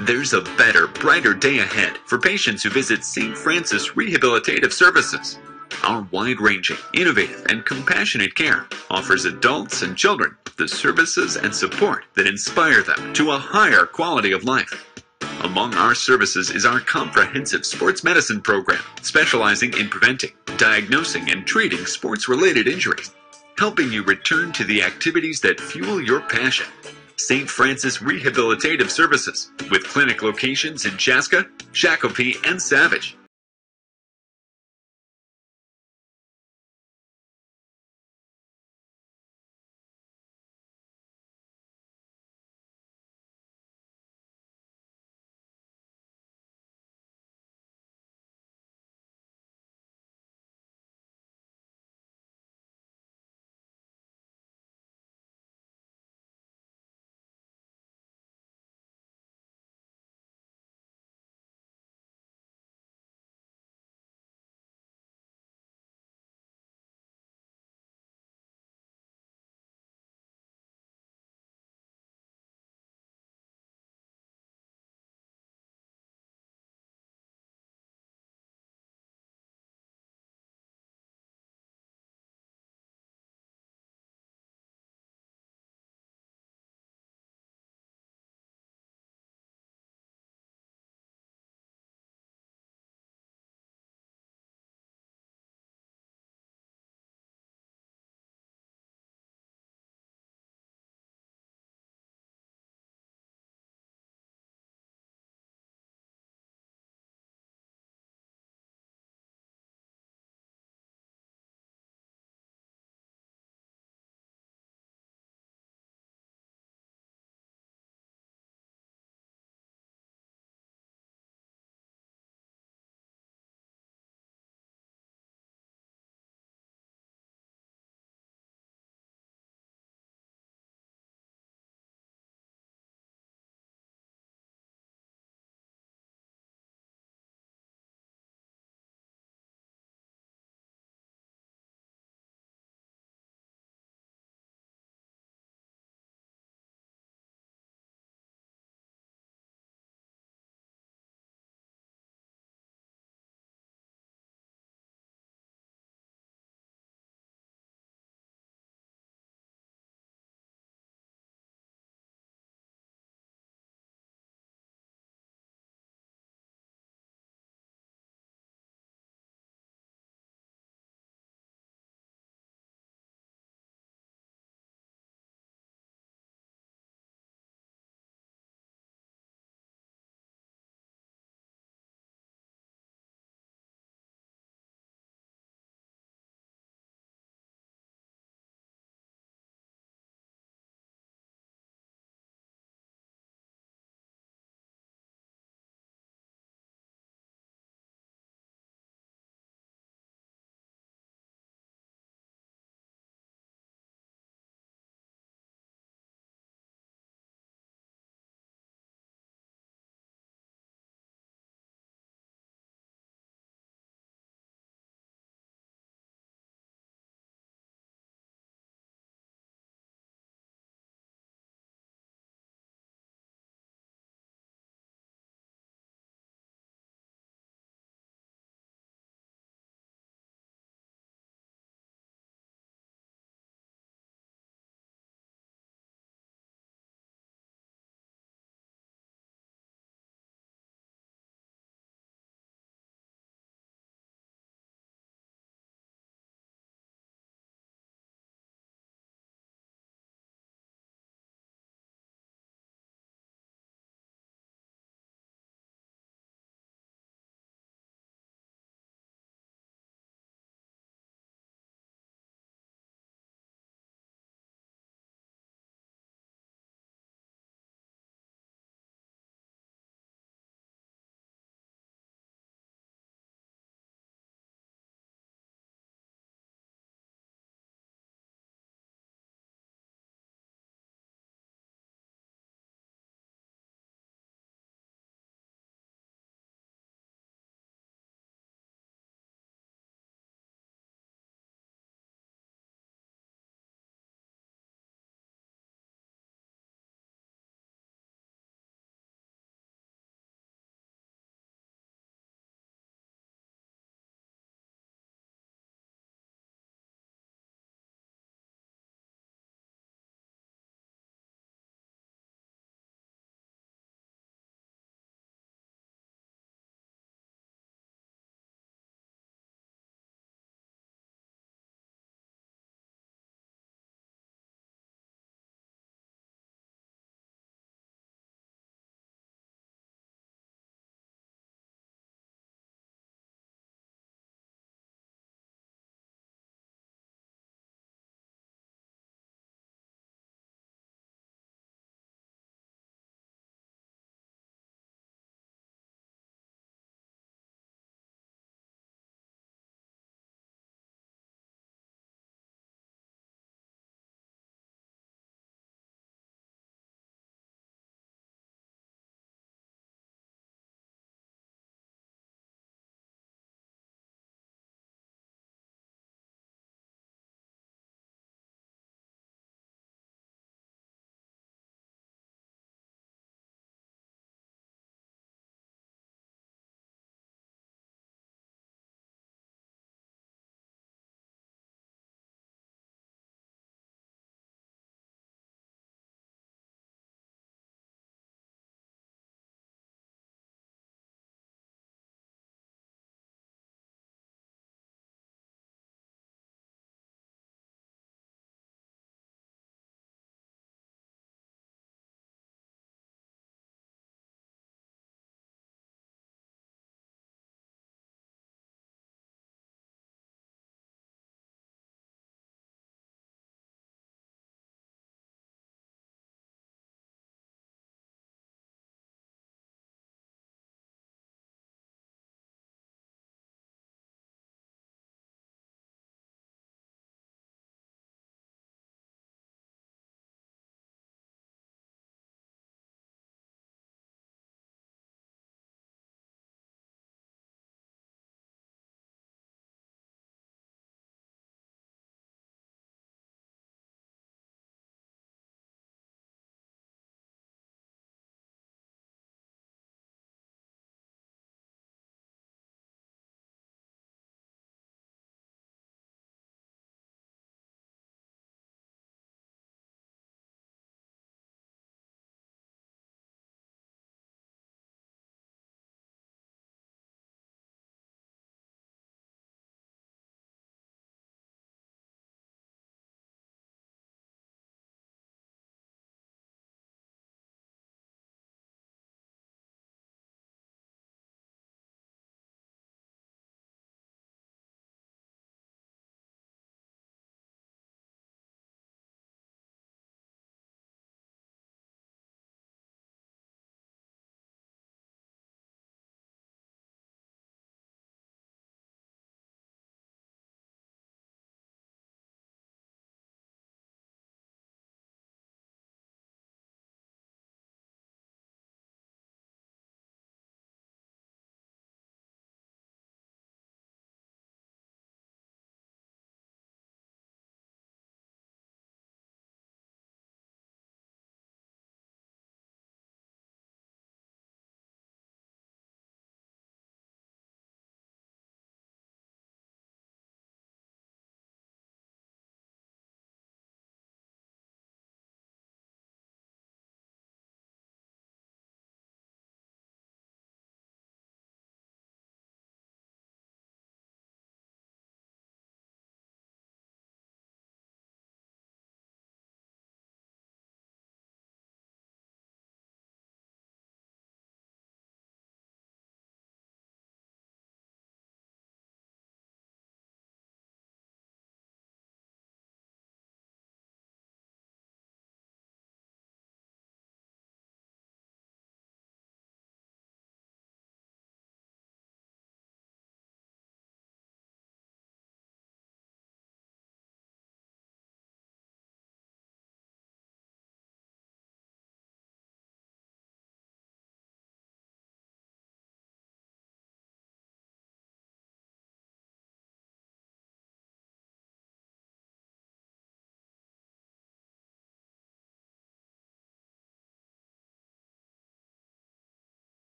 There's a better, brighter day ahead for patients who visit St. Francis Rehabilitative Services. Our wide-ranging, innovative, and compassionate care offers adults and children the services and support that inspire them to a higher quality of life. Among our services is our comprehensive sports medicine program, specializing in preventing, diagnosing, and treating sports-related injuries, helping you return to the activities that fuel your passion. St. Francis Rehabilitative Services, with clinic locations in Chaska, Shakopee, and Savage.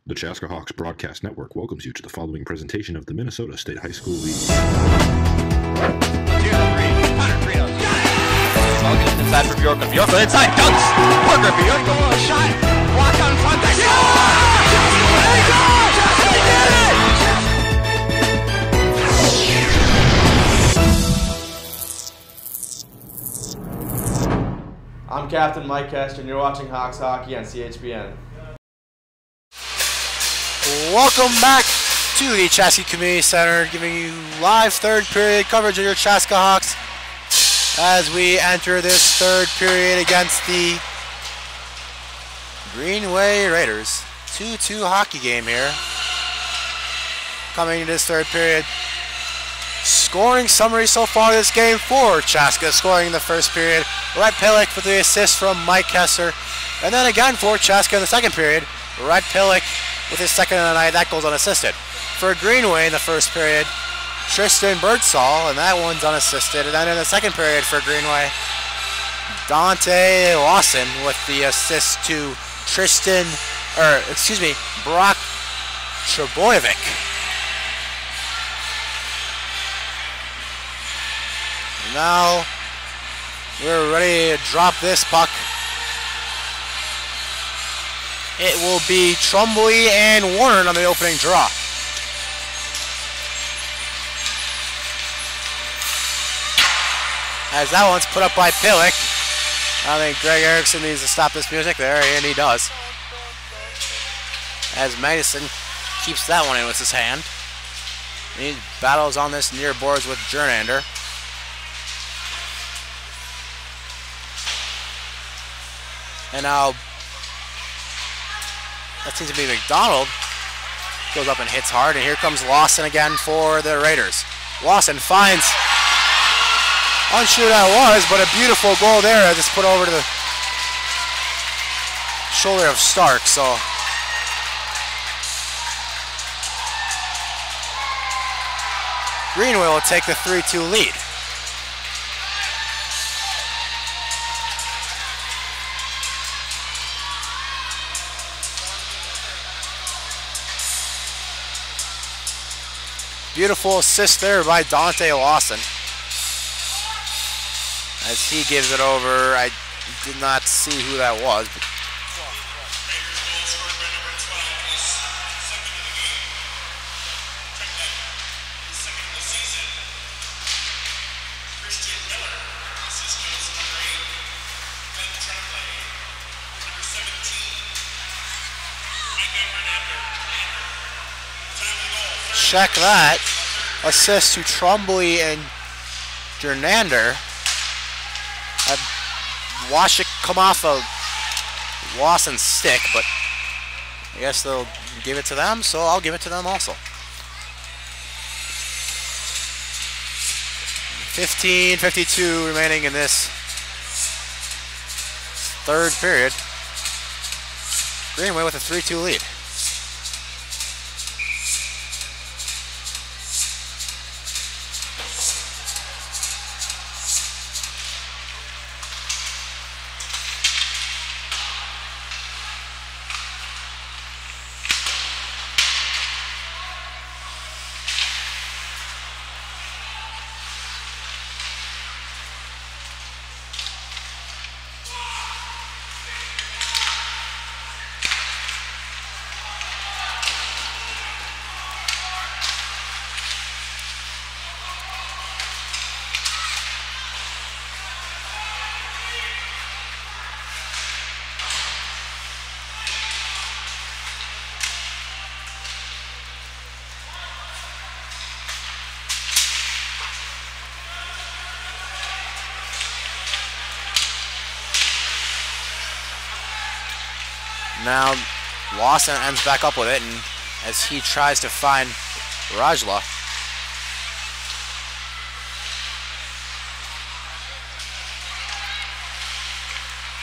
The Chaska Hawks Broadcast Network welcomes you to the following presentation of the Minnesota State High School League. Inside for Bjork, and Bjork inside, dunks! Worker, Bjork, shot! Block on front, they I'm Captain Mike Kester, and you're watching Hawks Hockey on CHBN. Welcome back to the Chaska Community Center, giving you live third period coverage of your Chaska Hawks as we enter this third period against the Greenway Raiders. 2-2 hockey game here. Coming into this third period. Scoring summary so far this game for Chaska, scoring in the first period. Rhett Pillick with the assist from Mike Kester. And then again for Chaska in the second period, Rhett Pillick with his second of the night. That goes unassisted. For Greenway in the first period, Tristan Birdsall, and that one's unassisted. And then in the second period for Greenway, Dante Lawson with the assist to Brock Trebojevic. Now we're ready to drop this puck. It will be Trombley and Warner on the opening draw. As that one's put up by Pillick. I think Greg Erickson needs to stop this music there, and he does. As Madison keeps that one in with his hand. He battles on this near boards with Jernander. And now, that seems to be McDonald. Goes up and hits hard, and here comes Lawson again for the Raiders. Lawson finds, unsure that was, but a beautiful goal there as it's put over to the shoulder of Stark. So Greenway will take the 3-2 lead. Beautiful assist there by Dante Lawson. As he gives it over, I did not see who that was. Check that. Assist to Trombley and Jernander. I watched it come off of Lawson's stick, but I guess they'll give it to them, so I'll give it to them also. 15:52 remaining in this third period. Greenway with a 3-2 lead. Now Lawson ends back up with it, and as he tries to find Rajla.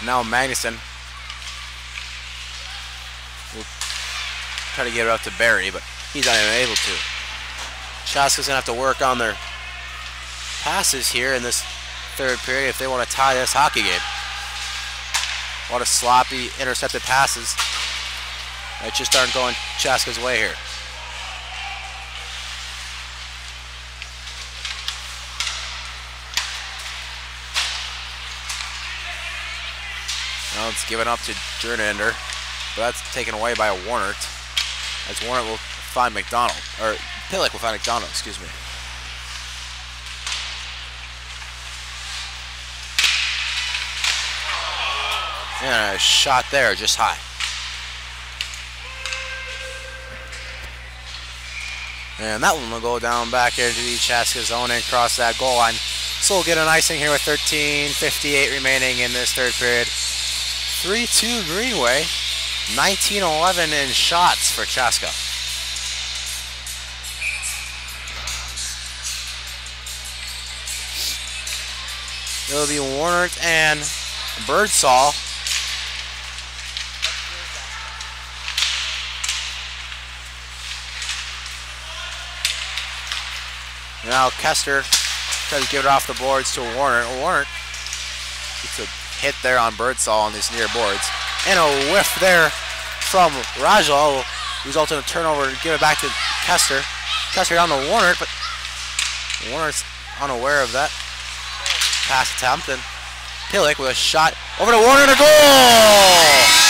Now Magnuson will try to get it up to Barry, but he's not even able to. Chaska's going to have to work on their passes here in this third period if they want to tie this hockey game. A lot of sloppy, intercepted passes. that just aren't going Chaska's way here. Now it's given up to Jernender, but that's taken away by Warnert, as Warnert will find McDonald, or Pillick will find McDonald, excuse me. And a shot there, just high. And that one will go down back into the Chaska zone and cross that goal line. So we'll get an icing here with 13:58 remaining in this third period. 3-2 Greenway, 19-11 in shots for Chaska. It'll be Warnert and Birdsall. Now Kester tries to give it off the boards to Warnert. Warnert gets a hit there on Birdsall on these near boards. And a whiff there from Rajal, result in a turnover to give it back to Kester. Kester down to Warnert, but Warnert's unaware of that pass attempt. And Pillick with a shot over to Warnert, a goal!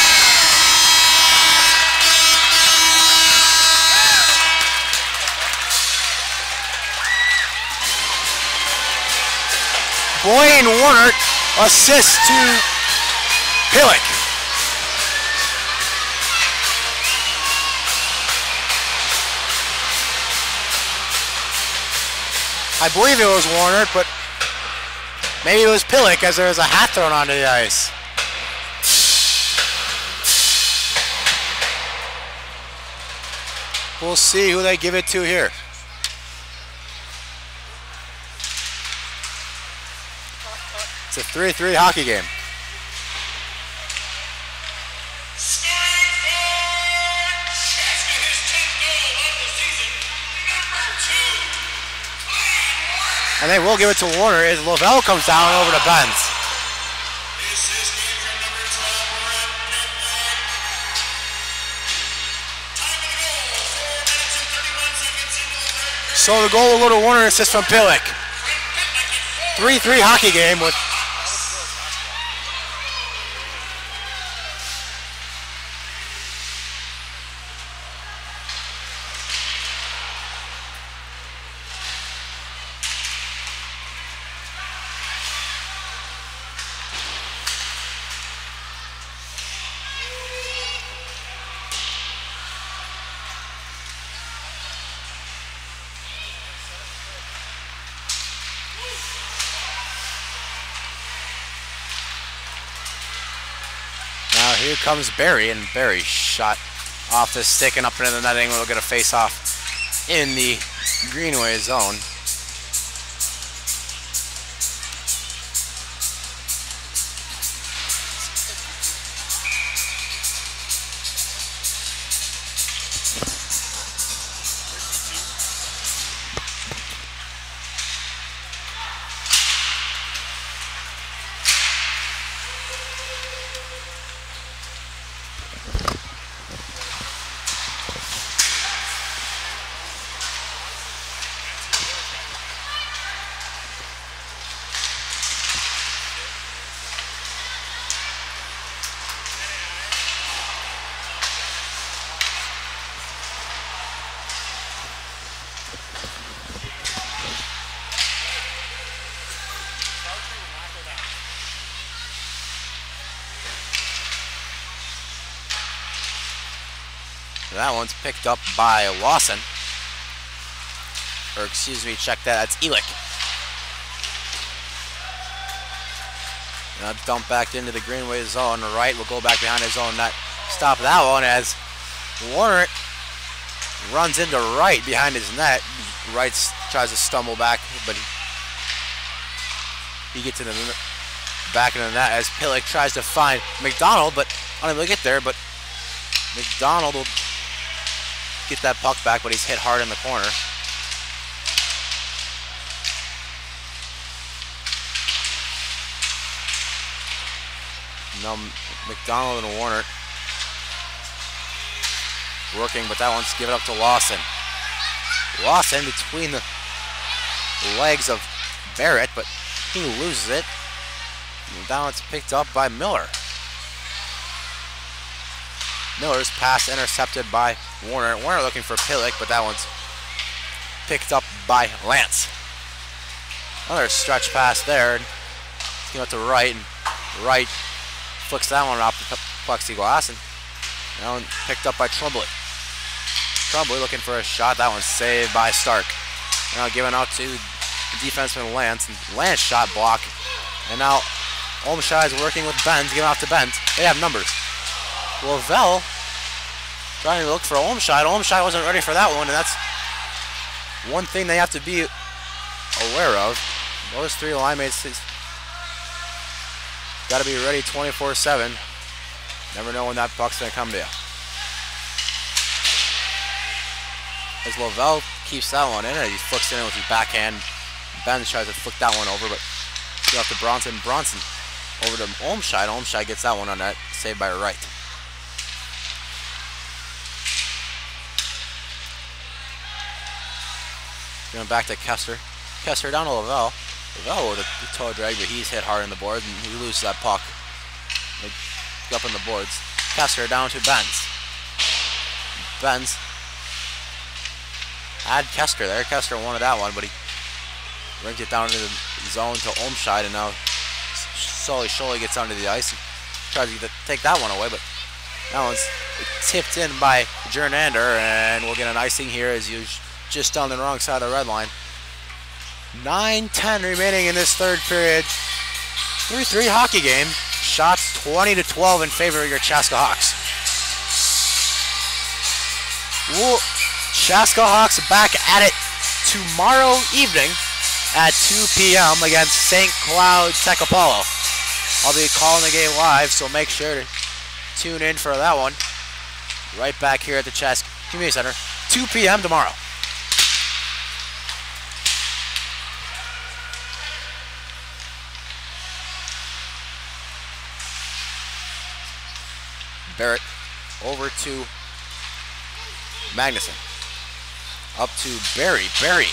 Blaine Warnert assists to Pillick. I believe it was Warnert, but maybe it was Pillick as there was a hat thrown onto the ice. We'll see who they give it to here. It's a 3-3 hockey game. And they will give it to Warner as Lavelle comes down over to Benz. So the goal will go to Warner, assist from Pillick. 3-3 hockey game with here comes Barry, and Barry shot off the stick and up into the netting. We'll get a face-off in the Greenway zone. That one's picked up by Lawson. Or excuse me, check that, that's Elick. Now dump back into the Greenway zone. The right will go back behind his own net. Stop that one as Warner runs into right behind his net. Wright tries to stumble back, but he gets in the back into the net as Pillick tries to find McDonald, but unable to get there. But McDonald will get that puck back, but he's hit hard in the corner. Now McDonald and Warner working, but that one's given up to Lawson. Lawson between the legs of Barrett, but he loses it. And down it's picked up by Miller. Miller's pass intercepted by Warner. Warner looking for Pillick, but that one's picked up by Lance. Another stretch pass there. It's going to right, and Wright flicks that one off the plexiglass, and that one picked up by Trumbull. Trumbull looking for a shot. That one's saved by Stark. Now given out to defenseman Lance, and Lance shot block. And now Olmscheid is working with Benz, giving off to Benz. They have numbers. Lavelle trying to look for Olmscheid. Olmscheid wasn't ready for that one, and that's one thing they have to be aware of. Those three line mates got to be ready 24/7. Never know when that puck's going to come to you. As Lavelle keeps that one in, he flicks it in with his backhand. Ben tries to flick that one over, but get off to Bronson. Bronson over to Olmscheid. Olmscheid gets that one on net, saved by Wright. Going back to Kester. Kester down to Lavelle. Lavelle with a toe drag, but he's hit hard on the board, and he loses that puck. Up on the boards. Kester down to Benz. Benz had Kester there. Kester wanted that one, but he brings it down into the zone to Olmscheid, and now Sholey gets onto the ice and tries to take that one away, but that one's tipped in by Jernander, and we'll get an icing here as you just on the wrong side of the red line. 9:10 remaining in this third period. 3-3 hockey game. Shots 20-12 in favor of your Chaska Hawks. Chaska Hawks back at it tomorrow evening at 2 p.m. against St. Cloud Tecapolo. I'll be calling the game live, so make sure to tune in for that one. Right back here at the Chaska Community Center, 2 p.m. tomorrow. Barrett over to Magnuson. Up to Barry. Barry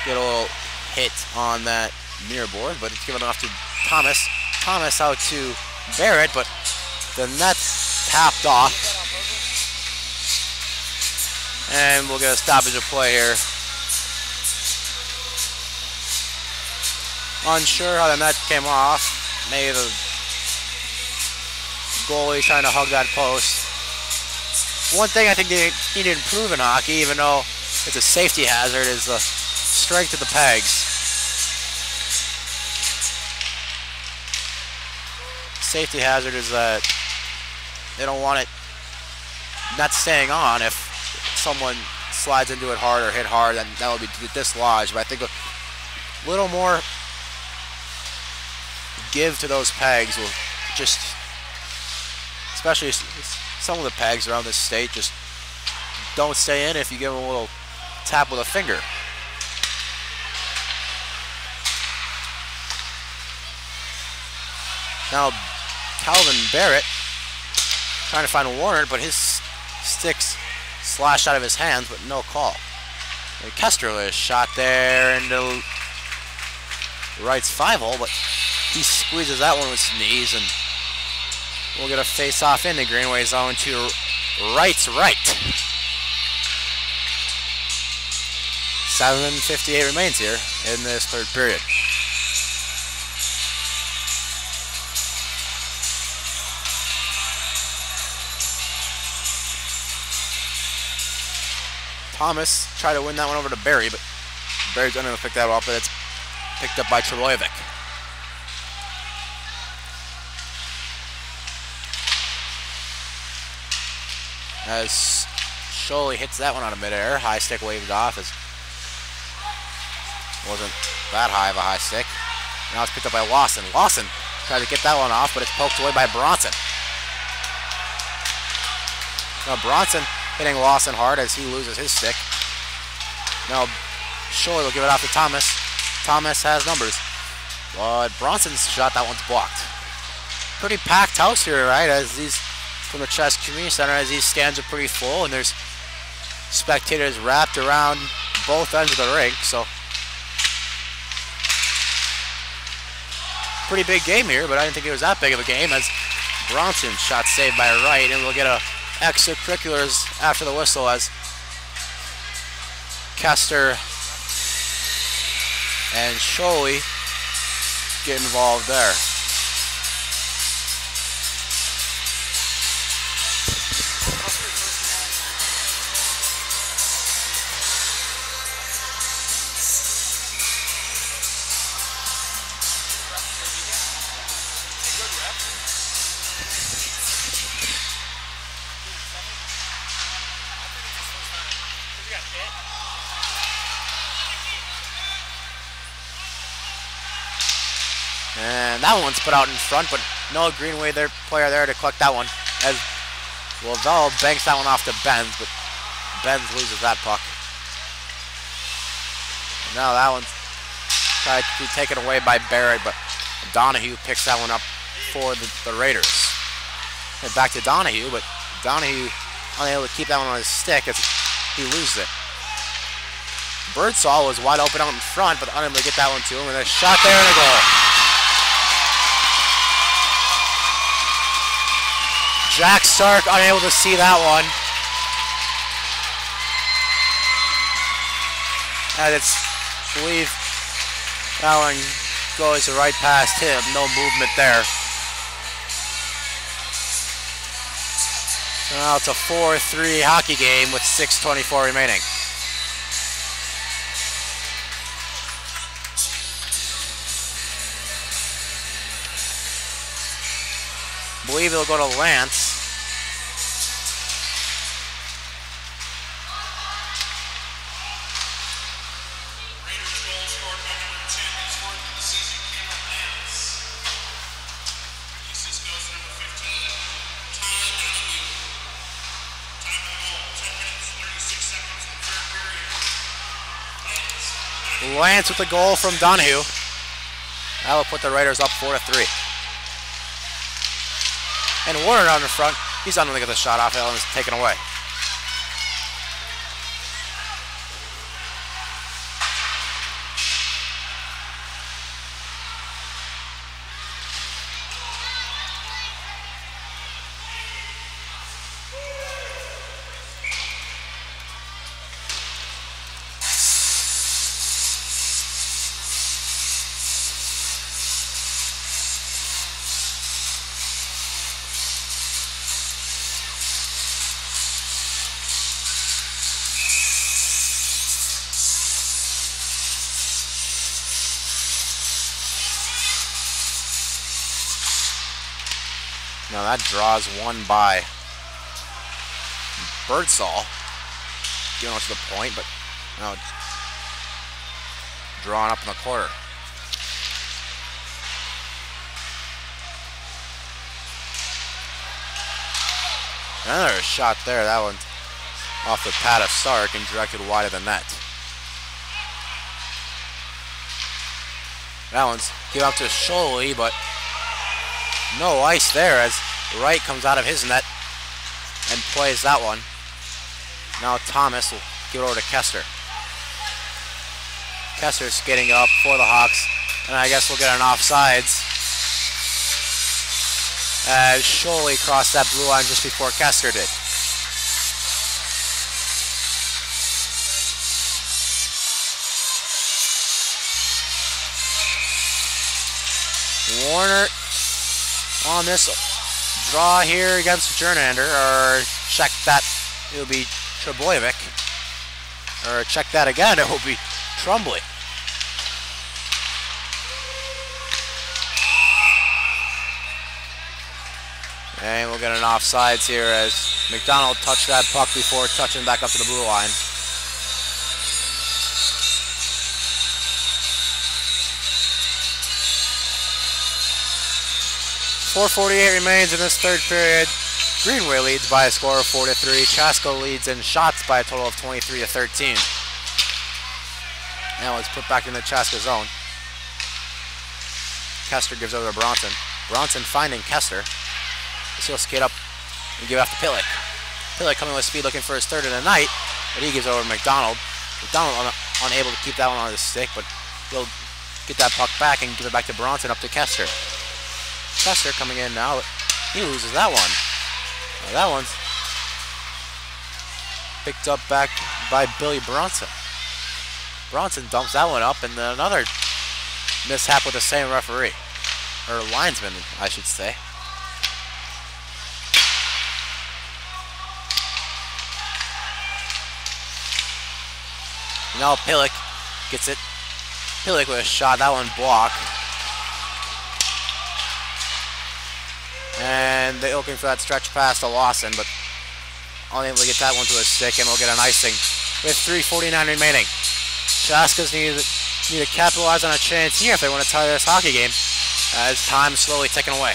get a little hit on that near board, but it's given off to Thomas. Thomas out to Barrett, but the net's tapped off. And we'll get a stoppage of play here. Unsure how the net came off. Maybe the goalie trying to hug that post. One thing I think they need to improve in hockey, even though it's a safety hazard, is the strength of the pegs. Safety hazard is that they don't want it not staying on. If someone slides into it hard or hit hard, then that will be dislodged. But I think a little more give to those pegs will just, especially some of the pegs around this state, just don't stay in if you give them a little tap with a finger. Now Calvin Barrett trying to find Warner, but his stick's slashed out of his hands, but no call. And Kesterle shot there into Wright's 5-hole, but he squeezes that one with his knees, and we'll get a face-off in the Greenway zone to Wright's right. 7:58 remains here in this third period. Thomas tried to win that one over to Barry, but Barry's unable to pick that up, but it's picked up by Trebojevic. As Sholey hits that one out of midair, high stick waved off. As wasn't that high of a high stick. Now it's picked up by Lawson. Lawson tried to get that one off, but it's poked away by Bronson. Now Bronson hitting Lawson hard as he loses his stick. Now Sholey will give it off to Thomas. Thomas has numbers, but Bronson's shot, that one's blocked. Pretty packed house here, right? As these from the Chaska Community Center, as these stands are pretty full and there's spectators wrapped around both ends of the rink. So pretty big game here, but I didn't think it was that big of a game, as Bronson shot saved by Wright, and we'll get a extracurriculars after the whistle as Kester and Scholey get involved there. And that one's put out in front, but no Greenway player there to collect that one, as Lavelle banks that one off to Benz, but Benz loses that puck. And now that one's tried to be taken away by Barrett, but Donahue picks that one up for the Raiders. And back to Donahue, but Donahue unable to keep that one on his stick as he loses it. Birdsall was wide open out in front, but unable to get that one to him, and a shot there and a goal. Jack Stark unable to see that one. And it's, I believe, that one goes right past him. No movement there. So now it's a 4-3 hockey game with 6:24 remaining. I believe it'll go to Lance. Lance with the goal from Donahue. That will put the Raiders up 4-3. And Warner on the front. He's unable to get the shot off. That one's taken away. Now that draws one by Birdsall. Getting on to the point, but now it's drawn up in the corner. Another shot there. That one off the pad of Stark and directed wide of the net. That one's given up to Scholey, but no ice there as Wright comes out of his net and plays that one. Now Thomas will give it over to Kester. Kester's skating up for the Hawks, and I guess we'll get an offsides as Scholey crossed that blue line just before Kester did. Warner on this draw here against Jernander, or check that, it will be Trebojevic, or check that again, it will be Trombley. And we'll get an offsides here as McDonald touched that puck before touching back up to the blue line. .448 remains in this third period. Greenway leads by a score of 4-3. Chaska leads in shots by a total of 23-13. Now it's put back in the Chaska zone. Kester gives over to Bronson. Bronson finding Kester. He'll skate up and give it off to Pillick. Pillick coming with speed, looking for his third of the night, but he gives over to McDonald. McDonald unable to keep that one on his stick, but he'll get that puck back and give it back to Bronson, up to Kester. Kester coming in now, but he loses that one. Now that one's picked up back by Billy Bronson. Bronson dumps that one up, and another mishap with the same referee. Or linesman, I should say. Now Pillick gets it. Pillick with a shot, that one blocked. And they're looking for that stretch pass to Lawson, but unable to get that one to his stick, and we'll get an icing with 3:49 remaining. Chaska's need to capitalize on a chance here if they want to tie this hockey game, as time is slowly ticking away.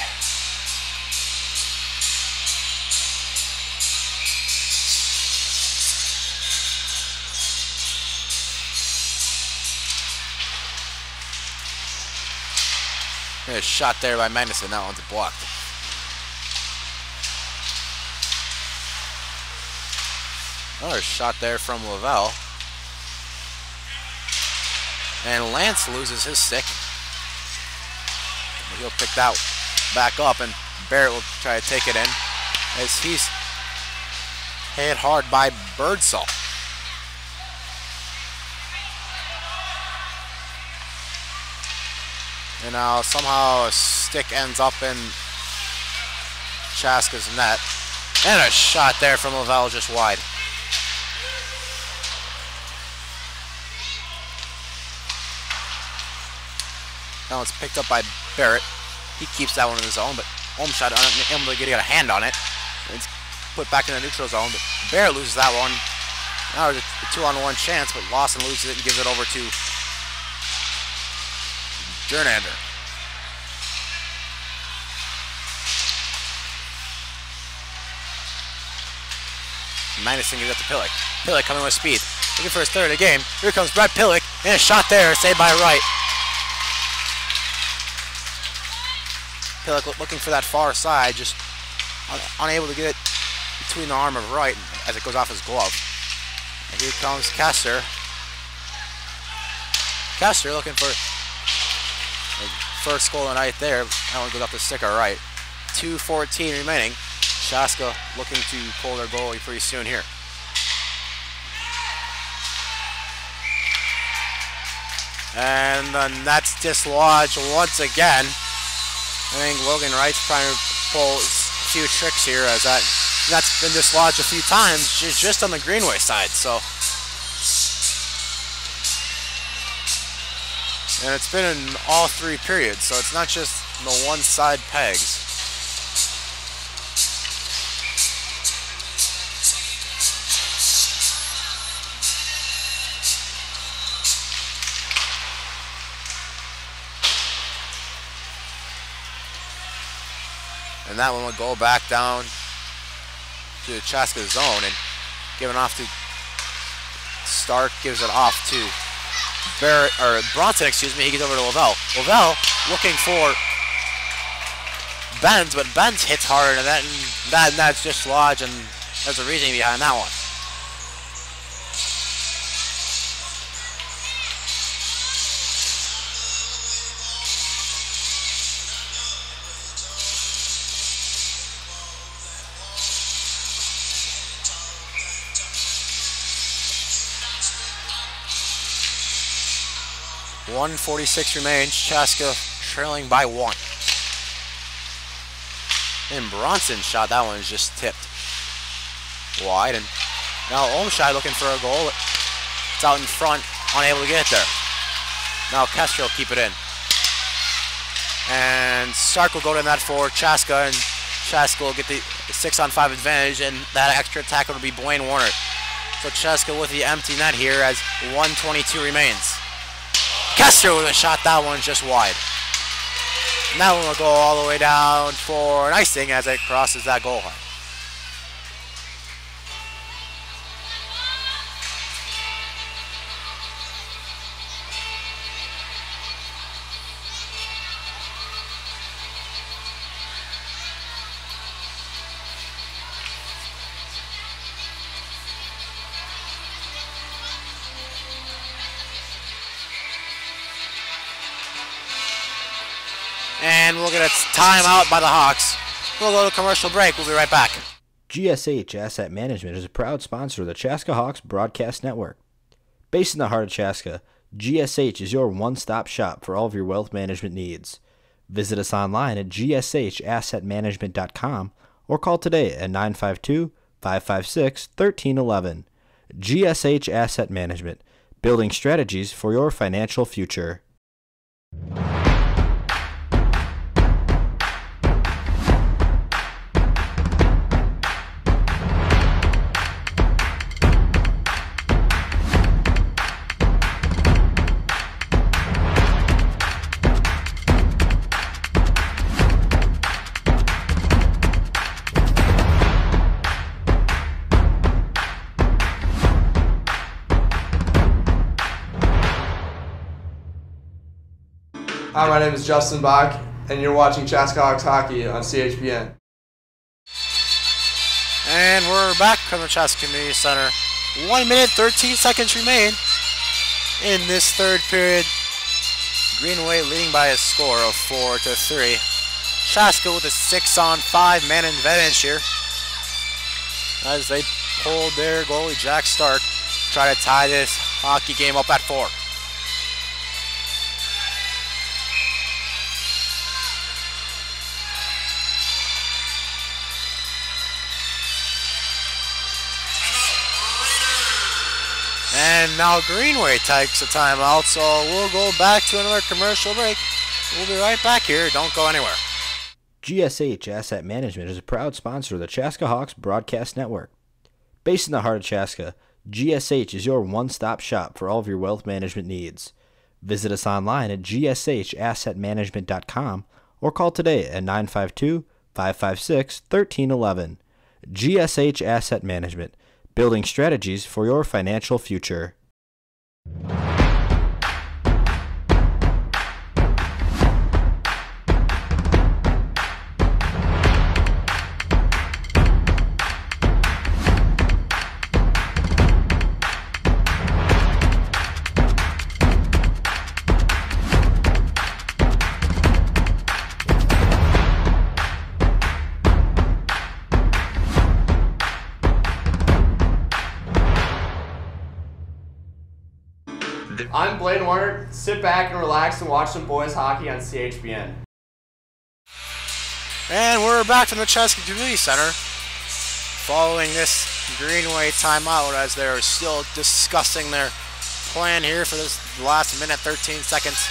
There's a shot there by Magnuson, that one's blocked. Another shot there from Lavelle. And Lance loses his stick. He'll pick that back up, and Barrett will try to take it in as he's hit hard by Birdsall. And now somehow a stick ends up in Chaska's net. And a shot there from Lavelle just wide. Now it's picked up by Barrett. He keeps that one in his own, but Olmshot unable to get a hand on it. It's put back in the neutral zone, but Barrett loses that one. Now there's a 2-on-1 chance, but Lawson loses it and gives it over to Jernander. Magnuson gives it to Pillick. Pillick coming with speed, looking for his third of the game. Here comes Brett Pillick, and a shot there, saved by Wright. Pillick looking for that far side, just unable to get it between the arm of Wright as it goes off his glove. And here comes Kester. Kester looking for the first goal of the night there. That one goes off the stick of Wright. 2:14 remaining. Chaska looking to pull their goalie pretty soon here. And the net's dislodged once again. I think Logan Wright's trying to pull a few tricks here, as that's been dislodged a few times just on the Greenway side. So, and it's been in all three periods, so it's not just the one side pegs. And that one will go back down to Chaska's zone and given off to Stark, gives it off to Barrett, or Bronson, excuse me. He gets over to Lavelle. Lavelle looking for Benz, but Benz hits hard, and that's just lodged, and there's a reasoning behind that one. .146 remains. Chaska trailing by 1. And Bronson shot, that one is just tipped wide. And now Olmshai looking for a goal. It's out in front, unable to get it there. Now Kester will keep it in. And Stark will go to net for Chaska, and Chaska will get the 6-on-5 advantage, and that extra tackle will be Blaine Warner. So Chaska with the empty net here as 1:22 remains. Kester with a shot, that one's just wide. And that one will go all the way down for an icing as it crosses that goal line. And we'll get a timeout by the Hawks. We'll go to commercial break. We'll be right back. GSH Asset Management is a proud sponsor of the Chaska Hawks Broadcast Network. Based in the heart of Chaska, GSH is your one-stop shop for all of your wealth management needs. Visit us online at gshassetmanagement.com or call today at 952-556-1311. GSH Asset Management, building strategies for your financial future. Hi, my name is Justin Bach, and you're watching Chaska Hawks Hockey on CHBN. And we're back from the Chaska Community Center. 1 minute, 13 seconds remain in this third period. Greenway leading by a score of 4-3. Chaska with a 6-on-5 man advantage here, as they pulled their goalie Jack Stark, try to tie this hockey game up at 4. And now Greenway takes a timeout, so we'll go back to another commercial break. We'll be right back here. Don't go anywhere. GSH Asset Management is a proud sponsor of the Chaska Hawks Broadcast Network. Based in the heart of Chaska, GSH is your one-stop shop for all of your wealth management needs. Visit us online at gshassetmanagement.com or call today at 952-556-1311. GSH Asset Management, building strategies for your financial future. I'm Blaine Warner. Sit back and relax and watch some boys hockey on CHBN. And we're back from the Chaska Community Center following this Greenway timeout, as they're still discussing their plan here for this last minute, 13 seconds.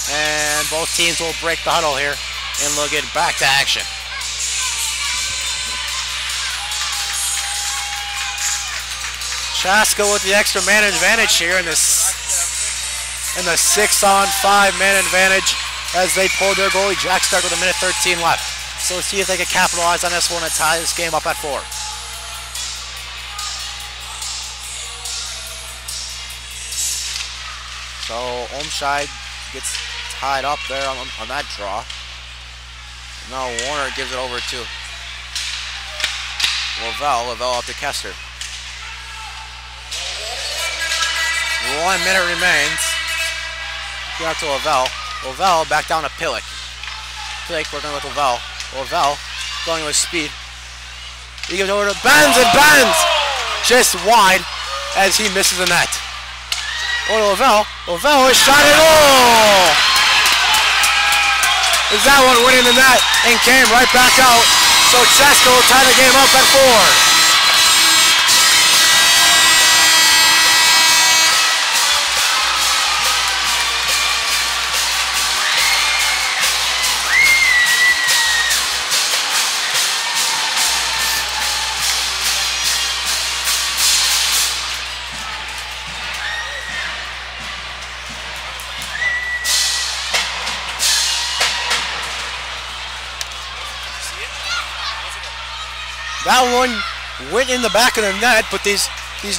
And both teams will break the huddle here and they'll get back to action. Chaska with the extra man advantage here in this 6-on-5 man advantage, as they pulled their goalie Jack Stark with 1:13 left. So let's see if they can capitalize on this one and tie this game up at 4. So Olmscheid gets tied up there on that draw. Now Warner gives it over to Lavelle. Lavelle up to Kester. 1 minute remains. Get out to Lavelle. Lavelle back down to Pillick. Pillick working with Lavelle. Lavelle going with speed. He gives over to Benz, and Benz just wide as he misses the net. Over to Lavelle. Lavelle is shot at goal. Is that one winning the net and came right back out. So Chaska will tie the game up at 4. That one went in the back of the net, but these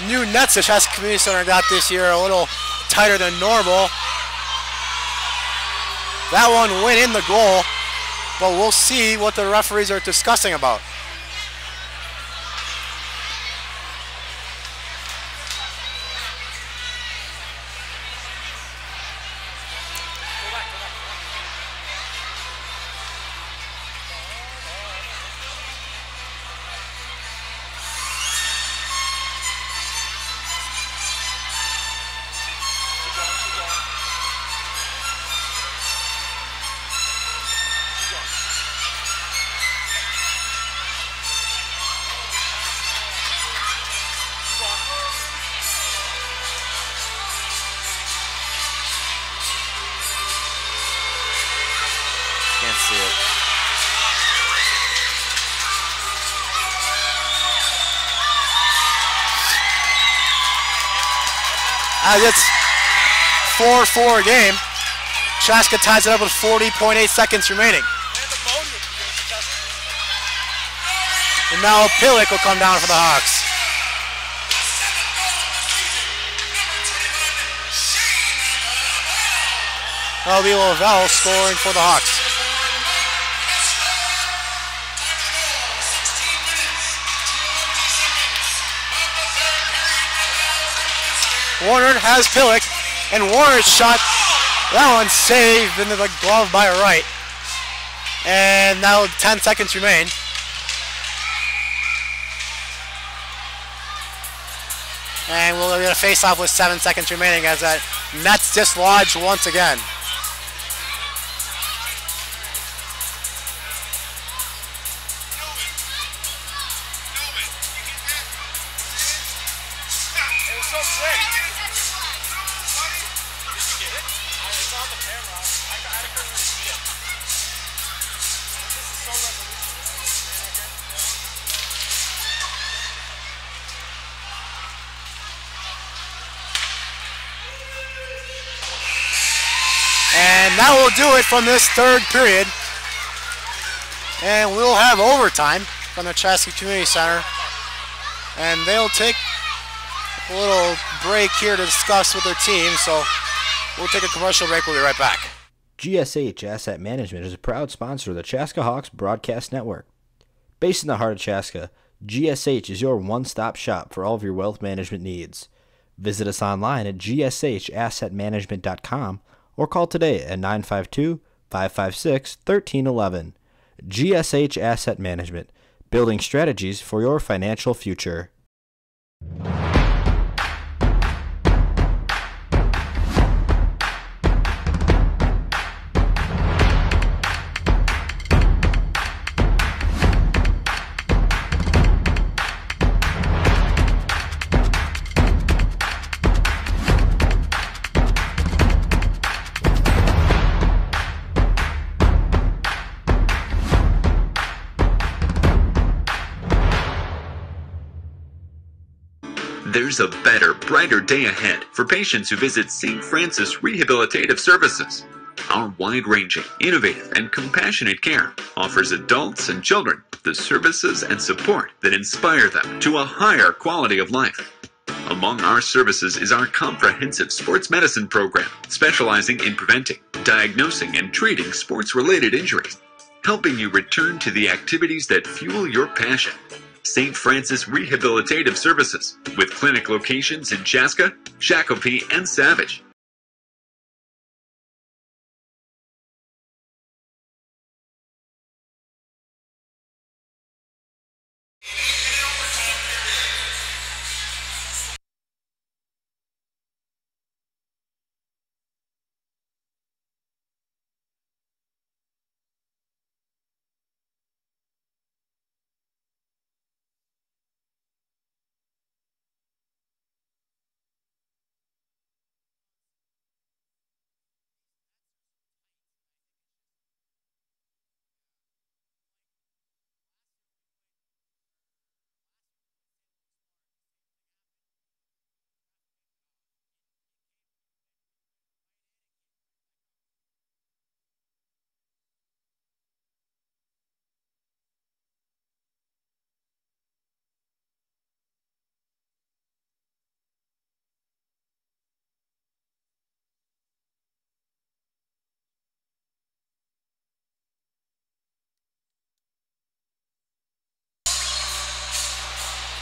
new nets that Chaska Community Center got this year are a little tighter than normal. That one went in the goal, but we'll see what the referees are discussing about. see it. As it's 4-4 game, Chaska ties it up with 40.8 seconds remaining. And now Pillick will come down for the Hawks. That'll be Lavelle scoring for the Hawks. Warner has Pillick, and Warner's shot, that one's saved into the glove by Wright. And now 10 seconds remain. And we'll get a face-off with 7 seconds remaining as that net's dislodged once again. And that will do it from this third period. And we'll have overtime from the Chaska Community Center. And they'll take a little break here to discuss with their team. So we'll take a commercial break. We'll be right back. GSH Asset Management is a proud sponsor of the Chaska Hawks Broadcast Network. Based in the heart of Chaska, GSH is your one-stop shop for all of your wealth management needs. Visit us online at gshassetmanagement.com or call today at 952-556-1311. GSH Asset Management, building strategies for your financial future. There's a better, brighter day ahead for patients who visit St. Francis Rehabilitative Services. Our wide-ranging, innovative, and compassionate care offers adults and children the services and support that inspire them to a higher quality of life. Among our services is our comprehensive sports medicine program, specializing in preventing, diagnosing, and treating sports-related injuries, helping you return to the activities that fuel your passion. St. Francis Rehabilitative Services, with clinic locations in Chaska, Shakopee, and Savage.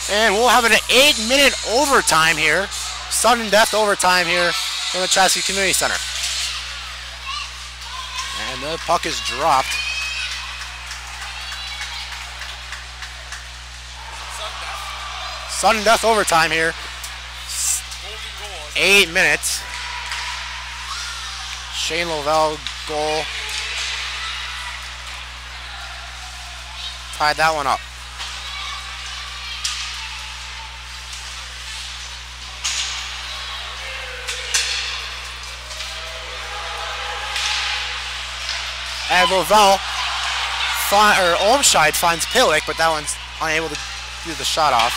And we'll have an 8-minute overtime here. Sudden death overtime here from the Chaska Community Center. And the puck is dropped. Sudden death overtime here. 8 minutes. Shane Lovell goal. Tied that one up. And Lovell Olmscheid finds Pillick, but that one's unable to do the shot off.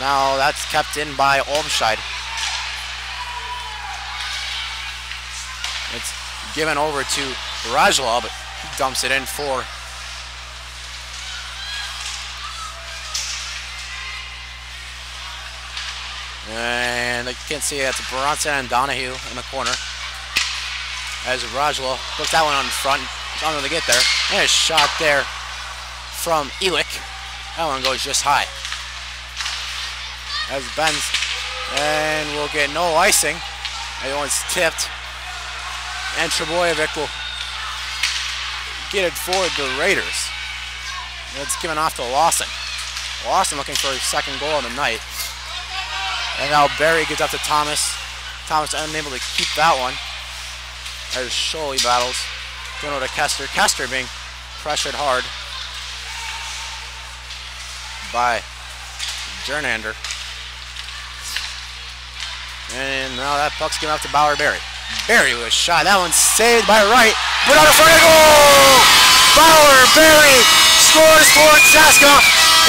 Now that's kept in by Olmscheid. It's given over to Rajla, but he dumps it in for and I can't see that's Bronson and Donahue in the corner. As Rajla puts that one on front, he's unable to get there. And a shot there from Elick. That one goes just high. As bends, and we'll get no icing. That one's tipped. And Trebojevic will get it for the Raiders. It's given off to Lawson. Lawson looking for his second goal of the night. And now Barry gets up to Thomas. Thomas unable to keep that one. As Scholey battles. Going over to Kester. Kester being pressured hard by Jernander. And now that puck's given up to Bauer Berry. Berry with a shot. That one's saved by Wright. Put out a front goal! Bauer Berry scores for Chaska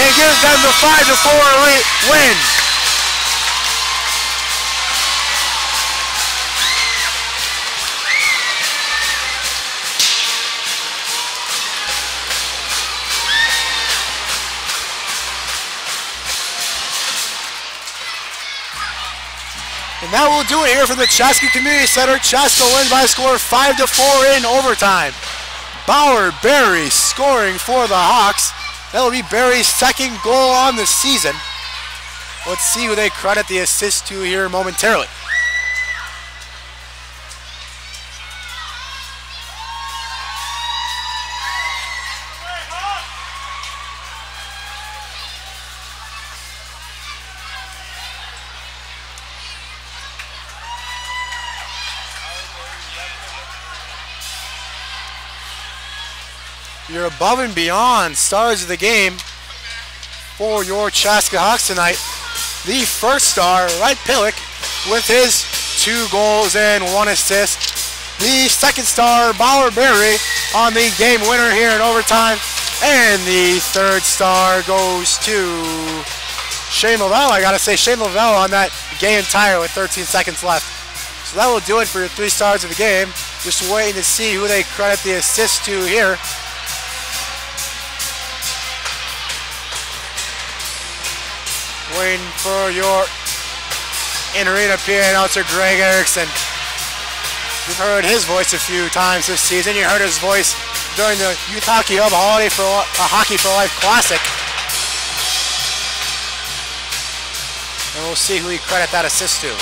and gives them the 5-4 win. And that will do it here from the Chaska Community Center. Chaska wins by a score of 5-4 in overtime. Bauer Berry scoring for the Hawks. That will be Berry's second goal on the season. Let's see who they credit the assist to here momentarily. Your above and beyond stars of the game for your Chaska Hawks tonight. The first star, Wright Pillick, with his 2 goals and 1 assist. The second star, Bauer Berry, on the game winner here in overtime. And the third star goes to Shane Lavelle. I gotta say, Shane Lavelle on that game tire with 13 seconds left. So that will do it for your 3 stars of the game. Just waiting to see who they credit the assist to here. Waiting for your in-arena PA announcer, Greg Erickson. You've heard his voice a few times this season. You heard his voice during the Youth Hockey Hub Hockey for Life Classic. And we'll see who we credit that assist to.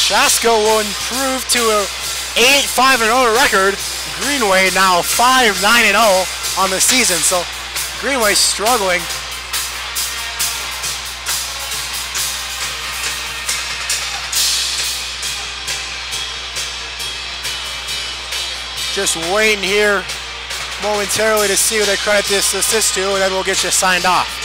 Chaska will improve to a 8-5-0 record. Greenway now 5-9-0 on the season. So Greenway struggling. Just waiting here momentarily to see who they credit this assist to, and then we'll get you signed off.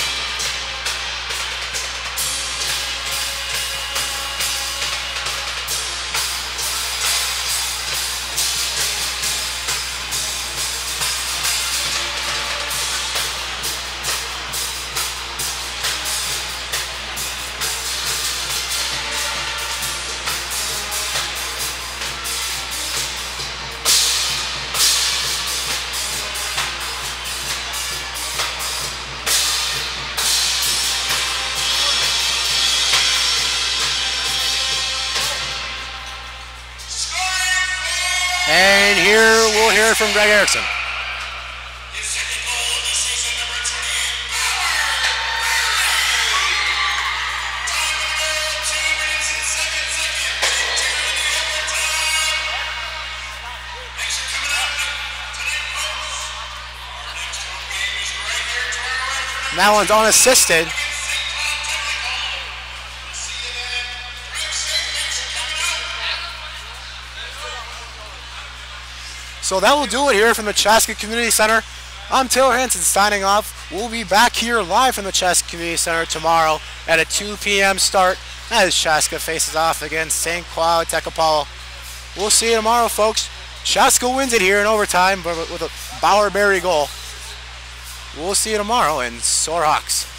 hear it from Greg Erickson. And that one's unassisted. So that will do it here from the Chaska Community Center. I'm Taylor Hanson signing off. We'll be back here live from the Chaska Community Center tomorrow at a 2 p.m. start as Chaska faces off against St. Cloud Tecopolo. We'll see you tomorrow, folks. Chaska wins it here in overtime but with a Bowerberry goal. We'll see you tomorrow in Soar Hawks.